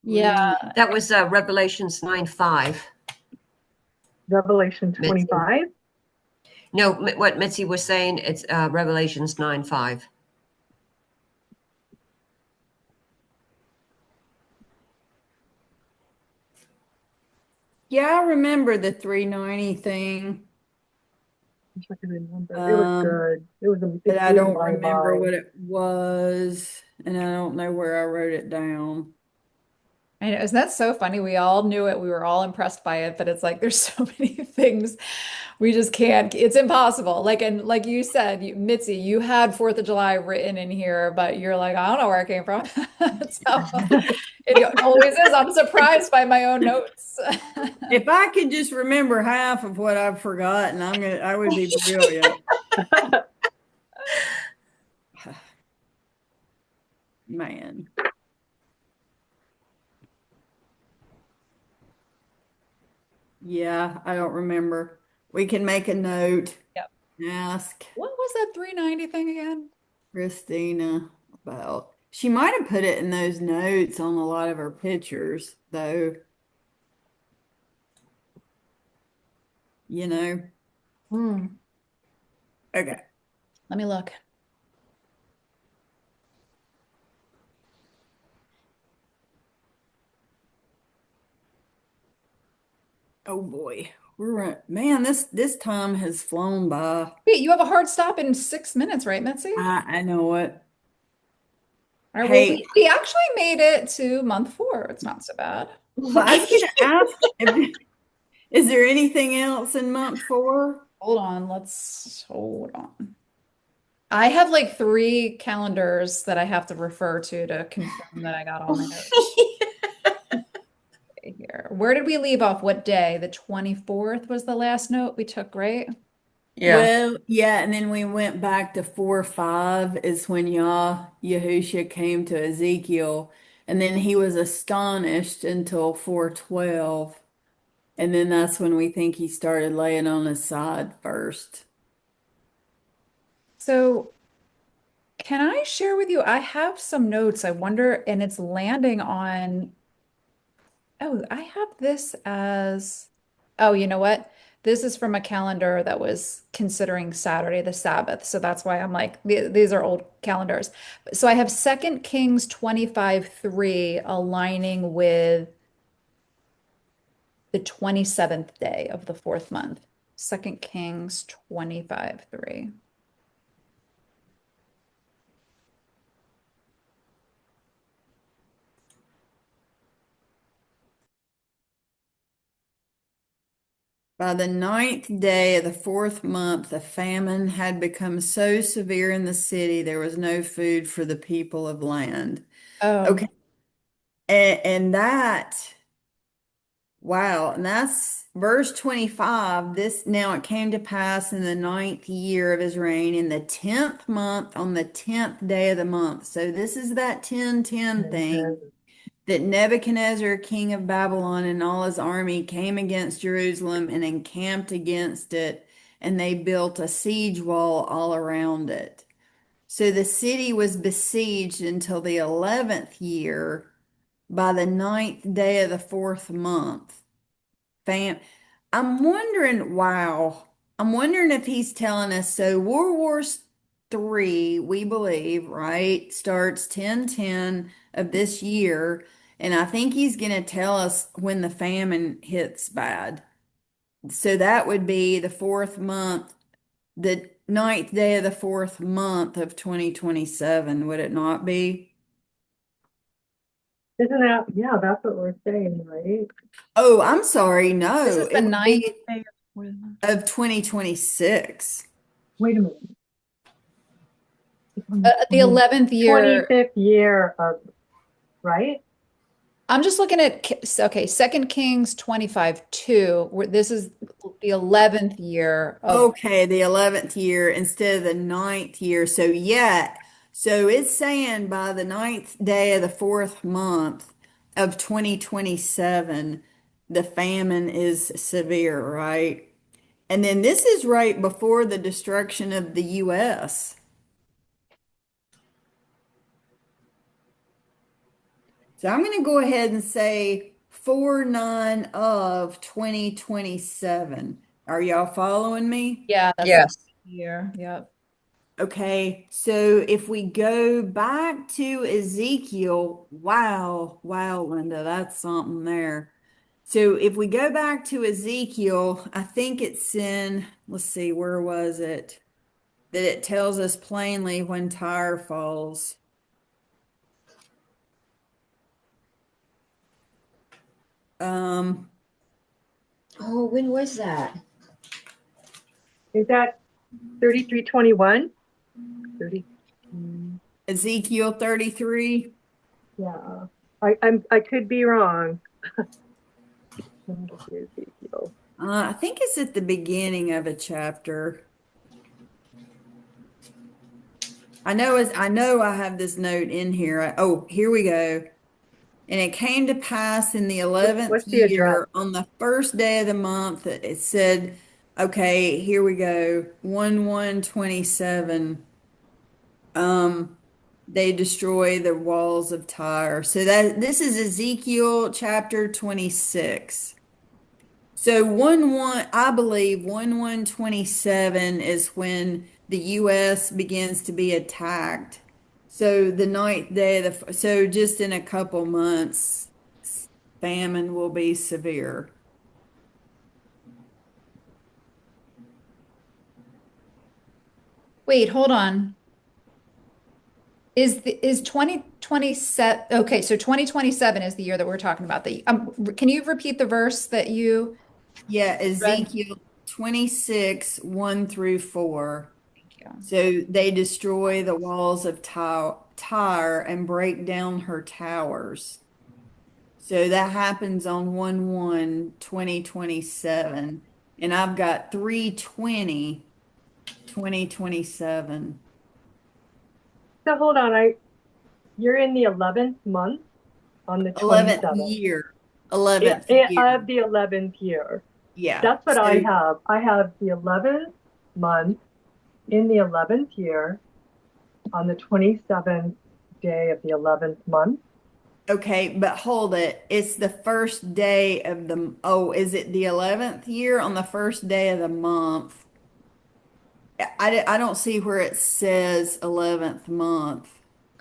Yeah. That was Revelations 9:5. Revelation Mitzi. 25. No, what Mitzi was saying, it's Revelations 9:5. Yeah, I remember the 390 thing, Wish I could remember. It was good. but It I blew don't my remember mind. what it was, and I don't know where I wrote it down. I know, isn't that so funny? We all knew it. We were all impressed by it, but it's like there's so many things we just can't. It's impossible. Like and like you said, Mitzi, you had Fourth of July written in here, but you're like, I don't know where it came from. So it always is. I'm surprised by my own notes. If I could just remember half of what I've forgotten, I would be brilliant. Man. Yeah, I don't remember. We can make a note, Yep. ask What was that 390 thing again? Christina about. She might have put it in those notes on a lot of her pictures, though, you know. Hmm. Okay. Let me look. Oh boy. Man, this time has flown by. Wait, you have a hard stop in 6 minutes, right, Mitzi? I know it. All right, well, Hey, we actually made it to month 4. It's not so bad. well, I was gonna ask, is there anything else in month four? Hold on, let's hold on. I have like 3 calendars that I have to refer to confirm that I got all my notes here. Where did we leave off? What day? The 24th was the last note we took, right? Yeah. Well, yeah, and then we went back to 4 5 is when Yahusha came to Ezekiel, and then he was astonished until 412. And then that's when we think he started laying on his side first. So, can I share with you? I have some notes. I wonder, and it's landing on, oh, I have this as, oh, you know what? This is from a calendar that was considering Saturday the Sabbath. So that's why I'm like, these are old calendars. So I have Second Kings 25:3 aligning with the 27th day of the 4th month. Second Kings 25:3. By the ninth day of the 4th month, the famine had become so severe in the city, there was no food for the people of land. Oh, Okay, and that, wow, and that's verse 25. This now it came to pass in the ninth year of his reign, in the 10th month, on the 10th day of the month. So this is that 10-10 And thing, then that Nebuchadnezzar, king of Babylon, and all his army came against Jerusalem and encamped against it, and they built a siege wall all around it. So the city was besieged until the 11th year, by the ninth day of the 4th month. Fam, I'm wondering, wow. I'm wondering if he's telling us, so World War III, we believe, right, starts 10-10 of this year. And I think he's going to tell us when the famine hits bad. So that would be the fourth month, the ninth day of the fourth month of 2027, would it not be? Isn't that, yeah, that's what we're saying, right? Oh, I'm sorry. This No, is it the would ninth be day of the month. of 2026. Wait a minute. It's on the The 11th year. 25th year of, right? I'm just looking at, okay, Second Kings 25 2, where this is the 11th year of, Okay, the 11th year instead of the ninth year. So, yeah. So it's saying by the ninth day of the fourth month of 2027, the famine is severe, right? And then this is right before the destruction of the US. So I'm going to go ahead and say 4/9 of 2027. Are y'all following me? yeah, that's the Yes. year. Yep. Okay, so if we go back to Ezekiel, wow, wow, Linda, that's something there. So if we go back to Ezekiel, I think it's in, let's see, where was it? That it tells us plainly when Tyre falls. Um, Oh, when was that? Is that 3321? 30. mm, Ezekiel 33. Yeah. I could be wrong. Let me get to Ezekiel. I think it's at the beginning of a chapter. I know I have this note in here. Oh, here we go. And it came to pass in the 11th What's the address? year on the first day of the month, it said, okay, here we go. 1/1/27. They destroy the walls of Tyre. So that this is Ezekiel chapter 26. So 1/1, I believe 1/1/27 is when the US begins to be attacked. So the ninth day of so just in a couple months, famine will be severe. Wait, hold on. Is 2027, okay, so 2027 is the year that we're talking about. Can you repeat the verse that you Yeah, read? Ezekiel 26, 1 through 4. Thank you. So they destroy the walls of Tyre and break down her towers. So that happens on 1/1/2027. And I've got 3/20/2027. So hold on, you're in the 11th month on the 11th 27th. year. Yeah, 11th of year. the 11th year. Yeah. That's what I have. I have the 11th month in the 11th year on the 27th day of the 11th month. Okay, but hold it. It's the first day of oh, is it the 11th year on the first day of the month? I don't see where it says 11th month.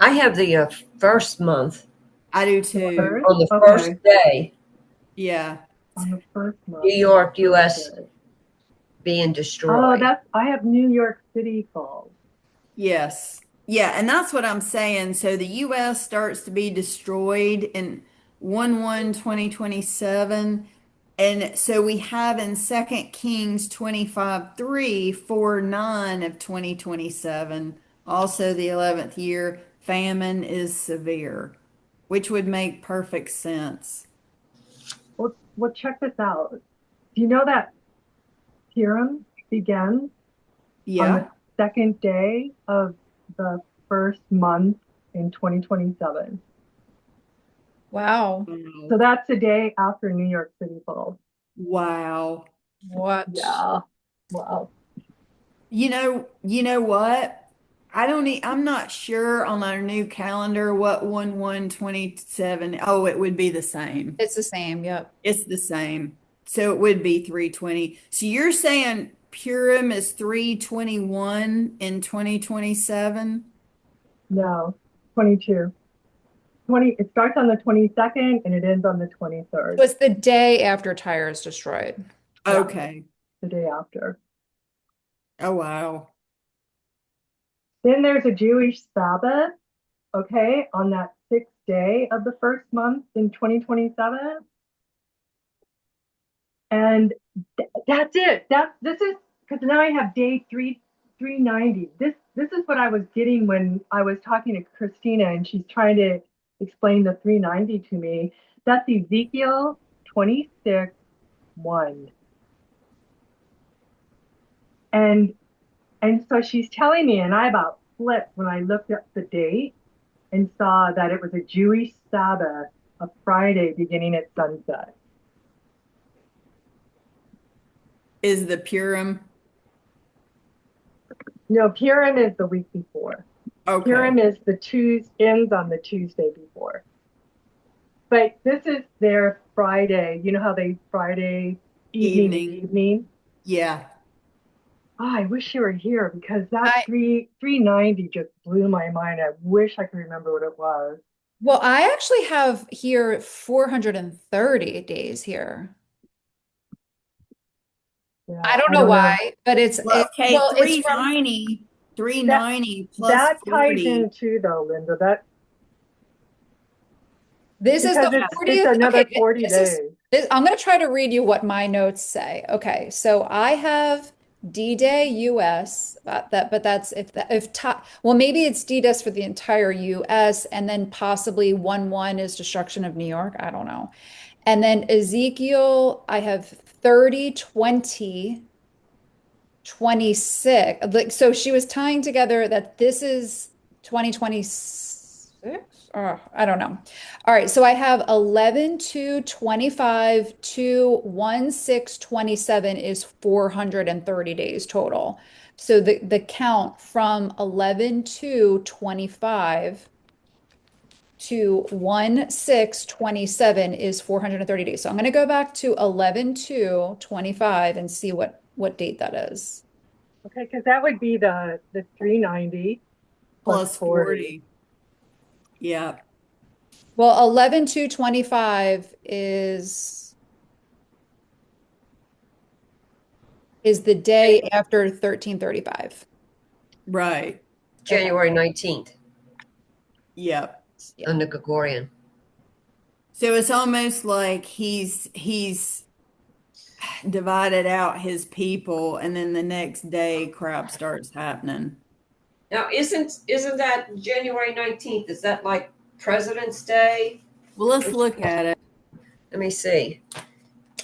I have the first month I do The too. first? on the first Okay. day, Yeah. On the first New month, the York, first US day. being Oh, destroyed. I have New York City falls. Yes. Yeah, and that's what I'm saying. So the US starts to be destroyed in 1/1/2027. And so we have in Second Kings 25:3, 4/9 of 2027, also the 11th year, famine is severe, which would make perfect sense. Well, check this out. Do you know that Purim begins on the Yeah. second day of the first month in 2027? Wow. So that's the day after New York City falls. Wow. What? Yeah. Wow. You know what? I'm not sure on our new calendar what 1/1/27. Oh, it would be the same. It's the same. Yep. It's the same. So it would be 3/20. So you're saying Purim is 3/21 in 2027? No, 22. 20, it starts on the 22nd and it ends on the 23rd. So it's the day after Tyre is destroyed. Yeah, Okay. the day after. Oh, wow. Then there's a Jewish Sabbath, okay, on that sixth day of the first month in 2027. And that's it. This is because now I have day 390. This is what I was getting when I was talking to Christina and she's trying to explain the 390 to me. That's Ezekiel 26 1. And and so she's telling me, and I about flipped when I looked up the date and saw that it was a Jewish Sabbath, a Friday beginning at sunset. Is the Purim? No, Purim is the week before. Okay. Purim is the Tuesday, ends on the Tuesday before. But this is their Friday. You know how they Friday evening to Evening. evening? Yeah. Oh, I wish you were here because that I 390 just blew my mind. I wish I could remember what it was. well, I actually have here 430 days here. I Yeah, don't I know don't know. why, but Well, okay, well, it's from 390 plus That ties 40. in too, though, Linda. That this is because the it's 40th. Okay, another 40 this is days. this, I'm going to try to read you what my notes say. Okay, so I have D-Day US, but that's if well, maybe it's D-Day for the entire US, and then possibly 1-1 is destruction of New York. I don't know. And then Ezekiel, I have 30, 20, 26. Like, so she was tying together that this is 2026. I don't know. All right, so I have 11 to 25 to 1 6 27 is 430 days total. So the count from 11 to 25 to 1 6 27 is 430 days. So I'm going to go back to 11 to 25 and see what date that is. Okay, because that would be the 390 plus Plus 40. 40. Yeah. Well, 11 to 25 is the day after 1335. Right. Okay. January 19th Yep. Yeah. on the Gregorian. So it's almost like he's divided out his people, and then the next day crap starts happening. Now, isn't that January 19th? Is that like President's Day? Well, let's look at it. Let me see.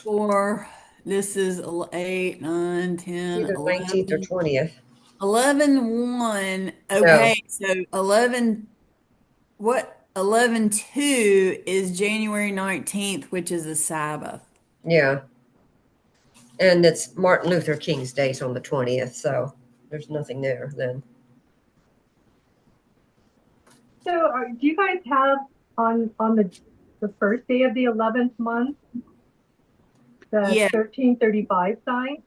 For this is 8, 9, It's 10, either 19th or 11, 20th. 11, 1. No, Okay, so 11, what? 11, 2 is January 19th, which is a Sabbath. yeah. And it's Martin Luther King's Day on the 20th, so there's nothing there then. So, do you guys have on the first day of the 11th month the Yeah, 1335 sign?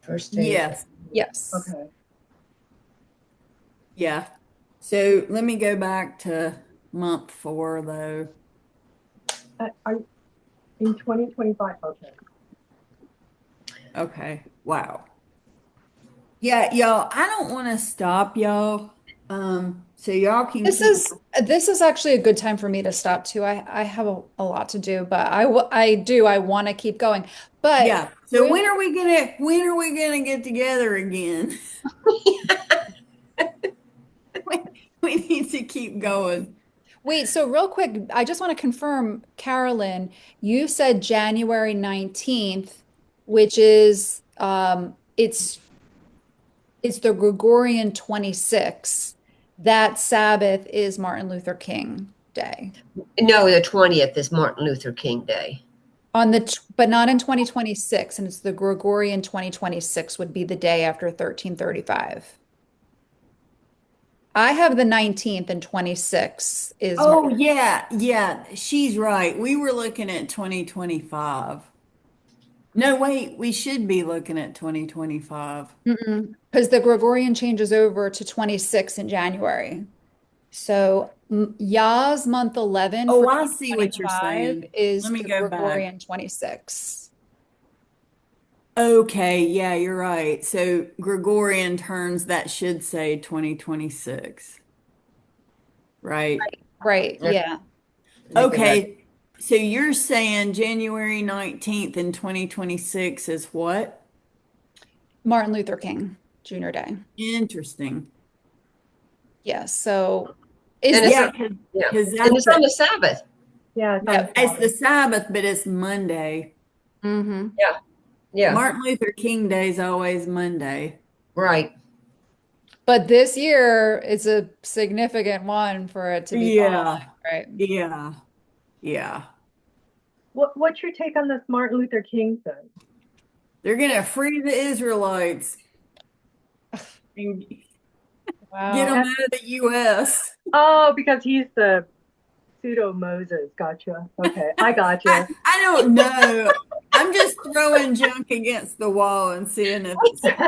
First day. yes, Yes. Okay. yeah. So let me go back to month 4, though. Are in 2025? Okay. Okay, wow. Yeah, y'all, I don't want to stop y'all. So y'all can This keep. is this is actually a good time for me to stop too. I have a lot to do, but I want to keep going. But Yeah. So really, when are we gonna get together again? We need to keep going. wait, so real quick, I just want to confirm, Carolyn, you said January 19th, which is it's the Gregorian 26. That Sabbath is Martin Luther King Day. No, the 20th is Martin Luther King Day. But not in 2026, and it's the Gregorian 2026 would be the day after 1335. I have the 19th and 26 is Oh yeah, yeah, she's right. We were looking at 2025. No, wait, we should be looking at 2025. because the Gregorian changes over to 26 in January. So Yah's month 11 Oh, for I see what you're 2025 saying. is Let me the go back. Gregorian 26. Okay, yeah, you're right. So Gregorian turns that should say 2026, right? Right. Look Yeah. at that. Okay, so you're saying January 19th in 2026 is what? Martin Luther King Jr. Day. Interesting. Yeah. So is And that, it's Yeah, a, yeah, because and that's it's on the Sabbath. Yeah, it's on yeah. the it's the Sabbath. Sabbath, but it's Monday. Hmm. Yeah, yeah, Martin Luther King Day is always Monday. right. But this year it's a significant one for it to be following, Yeah, right? yeah, yeah. What's your take on this Martin Luther King thing? They're gonna free the Israelites and get them Wow. Uh, out of the U.S. Oh, because he's the pseudo Moses. Gotcha. Okay, I gotcha. I don't know. I'm just throwing junk against the wall and seeing if it sticks.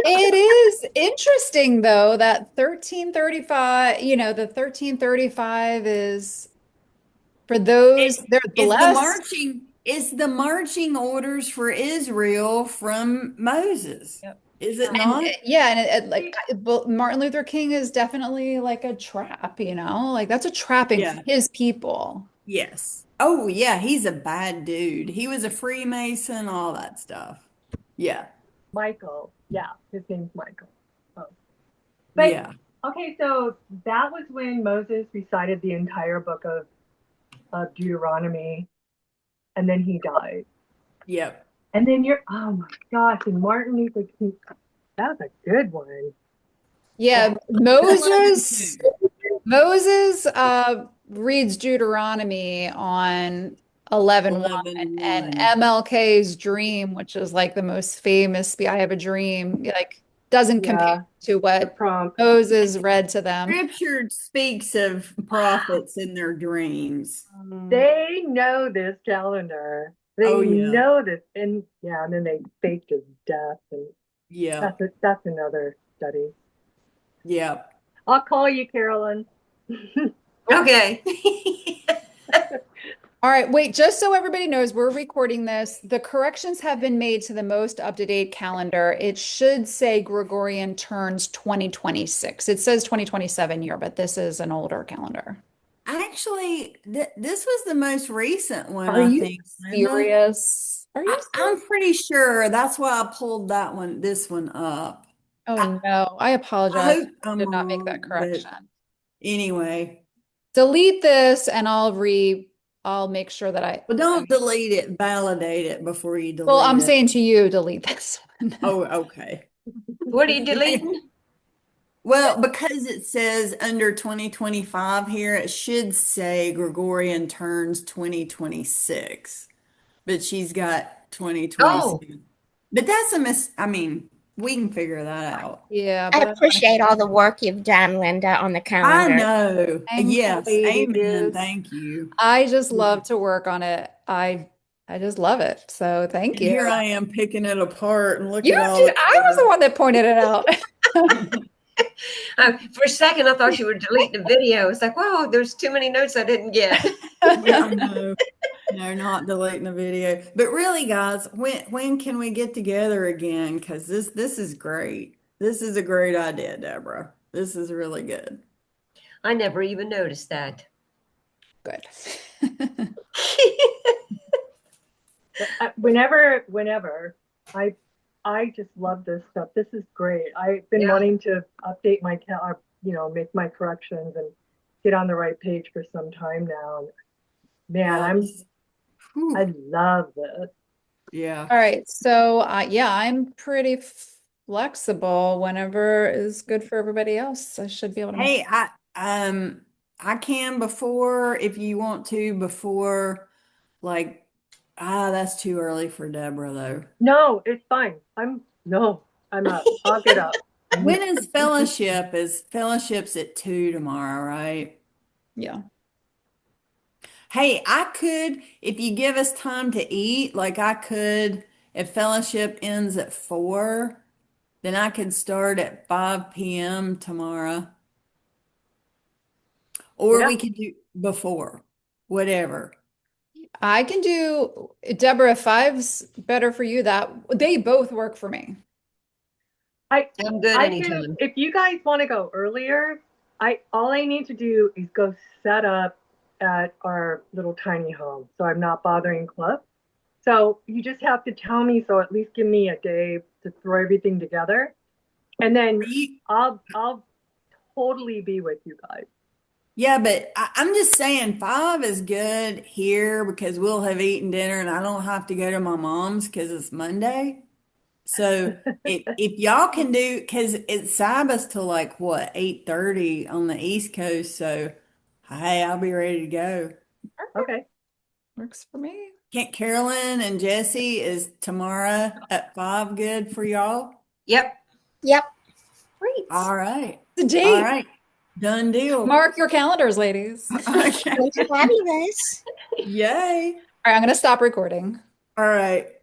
It is interesting though that 1335, the 1335 is for those It's they're it's the blessed. marching orders for Israel from Moses. Yep. Is it And not? yeah, and but Martin Luther King is definitely like a trap, like that's a trapping for Yeah. his people. Yes. Oh, yeah, he's a bad dude. He was a Freemason, all that stuff. Yeah. Michael. Yeah, his name's Michael. Oh. But Yeah. okay, so that was when Moses recited the entire book of Deuteronomy, and then he died. Yep. And then oh my gosh, and Martin Luther King, that was a good one. Yeah, Wow. I love him Moses too. Moses reads Deuteronomy on 11:1, and 11:1. MLK's dream, which is like the most famous I have a dream, like doesn't compare Yeah, to the what prompt. Moses read to them. Scripture speaks of prophets in their dreams. Um, They know this calendar. Oh, They yeah. know this, and yeah, and then they faked his death, and Yep. that's another study. Yep. I'll call you, Carolyn. Okay. all right, wait, just so everybody knows, we're recording this. The corrections have been made to the most up-to-date calendar. It should say Gregorian turns 2026. It says 2027 year, but this is an older calendar. Actually, this was the most recent one, Are I you think, Linda. serious? Are you I'm serious? pretty sure that's why I pulled this one up. Oh I, no, I I apologize. hope I I'm did not make that wrong, but correction. anyway. Delete this and I'll make sure that Well, don't delete it, validate it before you well, delete I'm it. saying to you, delete this one. Oh, okay. What are you deleting? Well, because it says under 2025 here, it should say Gregorian turns 2026, but she's got Oh, 2027. But that's a I mean, we can figure that out. Yeah, I but I want to appreciate all the work you've done, Linda, on the I calendar. know. thanks, Yes. Amen. ladies. Thank you. I just love to work on it. I just love it. So thank And you. here I am picking it apart and look You at all did, the I was the one that pointed it out. for a second I thought you were deleting the video. It's like, whoa, there's too many notes I didn't get. Yeah, no, no, not deleting the video. But really, guys, when can we get together again? Because this is great. This is a great idea, Deborah. This is really good. I never even noticed that. Good. Whenever I just love this stuff. This is great. I've been Yeah. wanting to update my make my corrections and get on the right page for some time now. Man, Well, I whew, love this. yeah. All right. So, yeah, I'm pretty flexible whenever is good for everybody else. I should be able to make. Hey, I can before if you want to before like that's too early for Deborah though. No, it's fine. I'm up. I'll get up. When is fellowship? Is fellowship's at 2 tomorrow, right? Yeah. Hey, I could, if you give us time to eat, like I could, if fellowship ends at 4, then I could start at 5 p.m. tomorrow. Or Yeah. we could do before, whatever. I can do Deborah, if five's better for you, that they both work for me. I'm good I can, anytime. if you guys want to go earlier, all I need to do is go set up at our little tiny home, so I'm not bothering Cliff. So you just have to tell me, so at least give me a day to throw everything together, and then You, I'll totally be with you guys. yeah, but I'm just saying 5 is good here because we'll have eaten dinner and I don't have to go to my mom's because it's Monday. So if y'all can do, because it's Sabbath till like what, 8:30 on the East Coast. So hey, I'll be ready to go. Okay. Works for me. Can't Carolyn and Jesse, is tomorrow at 5 good for y'all? Yep. Yep. Great. All right. The All date. right. Done deal. Mark your calendars, ladies. Okay. Sounds fabulous. Yay. All right, I'm going to stop recording. All right.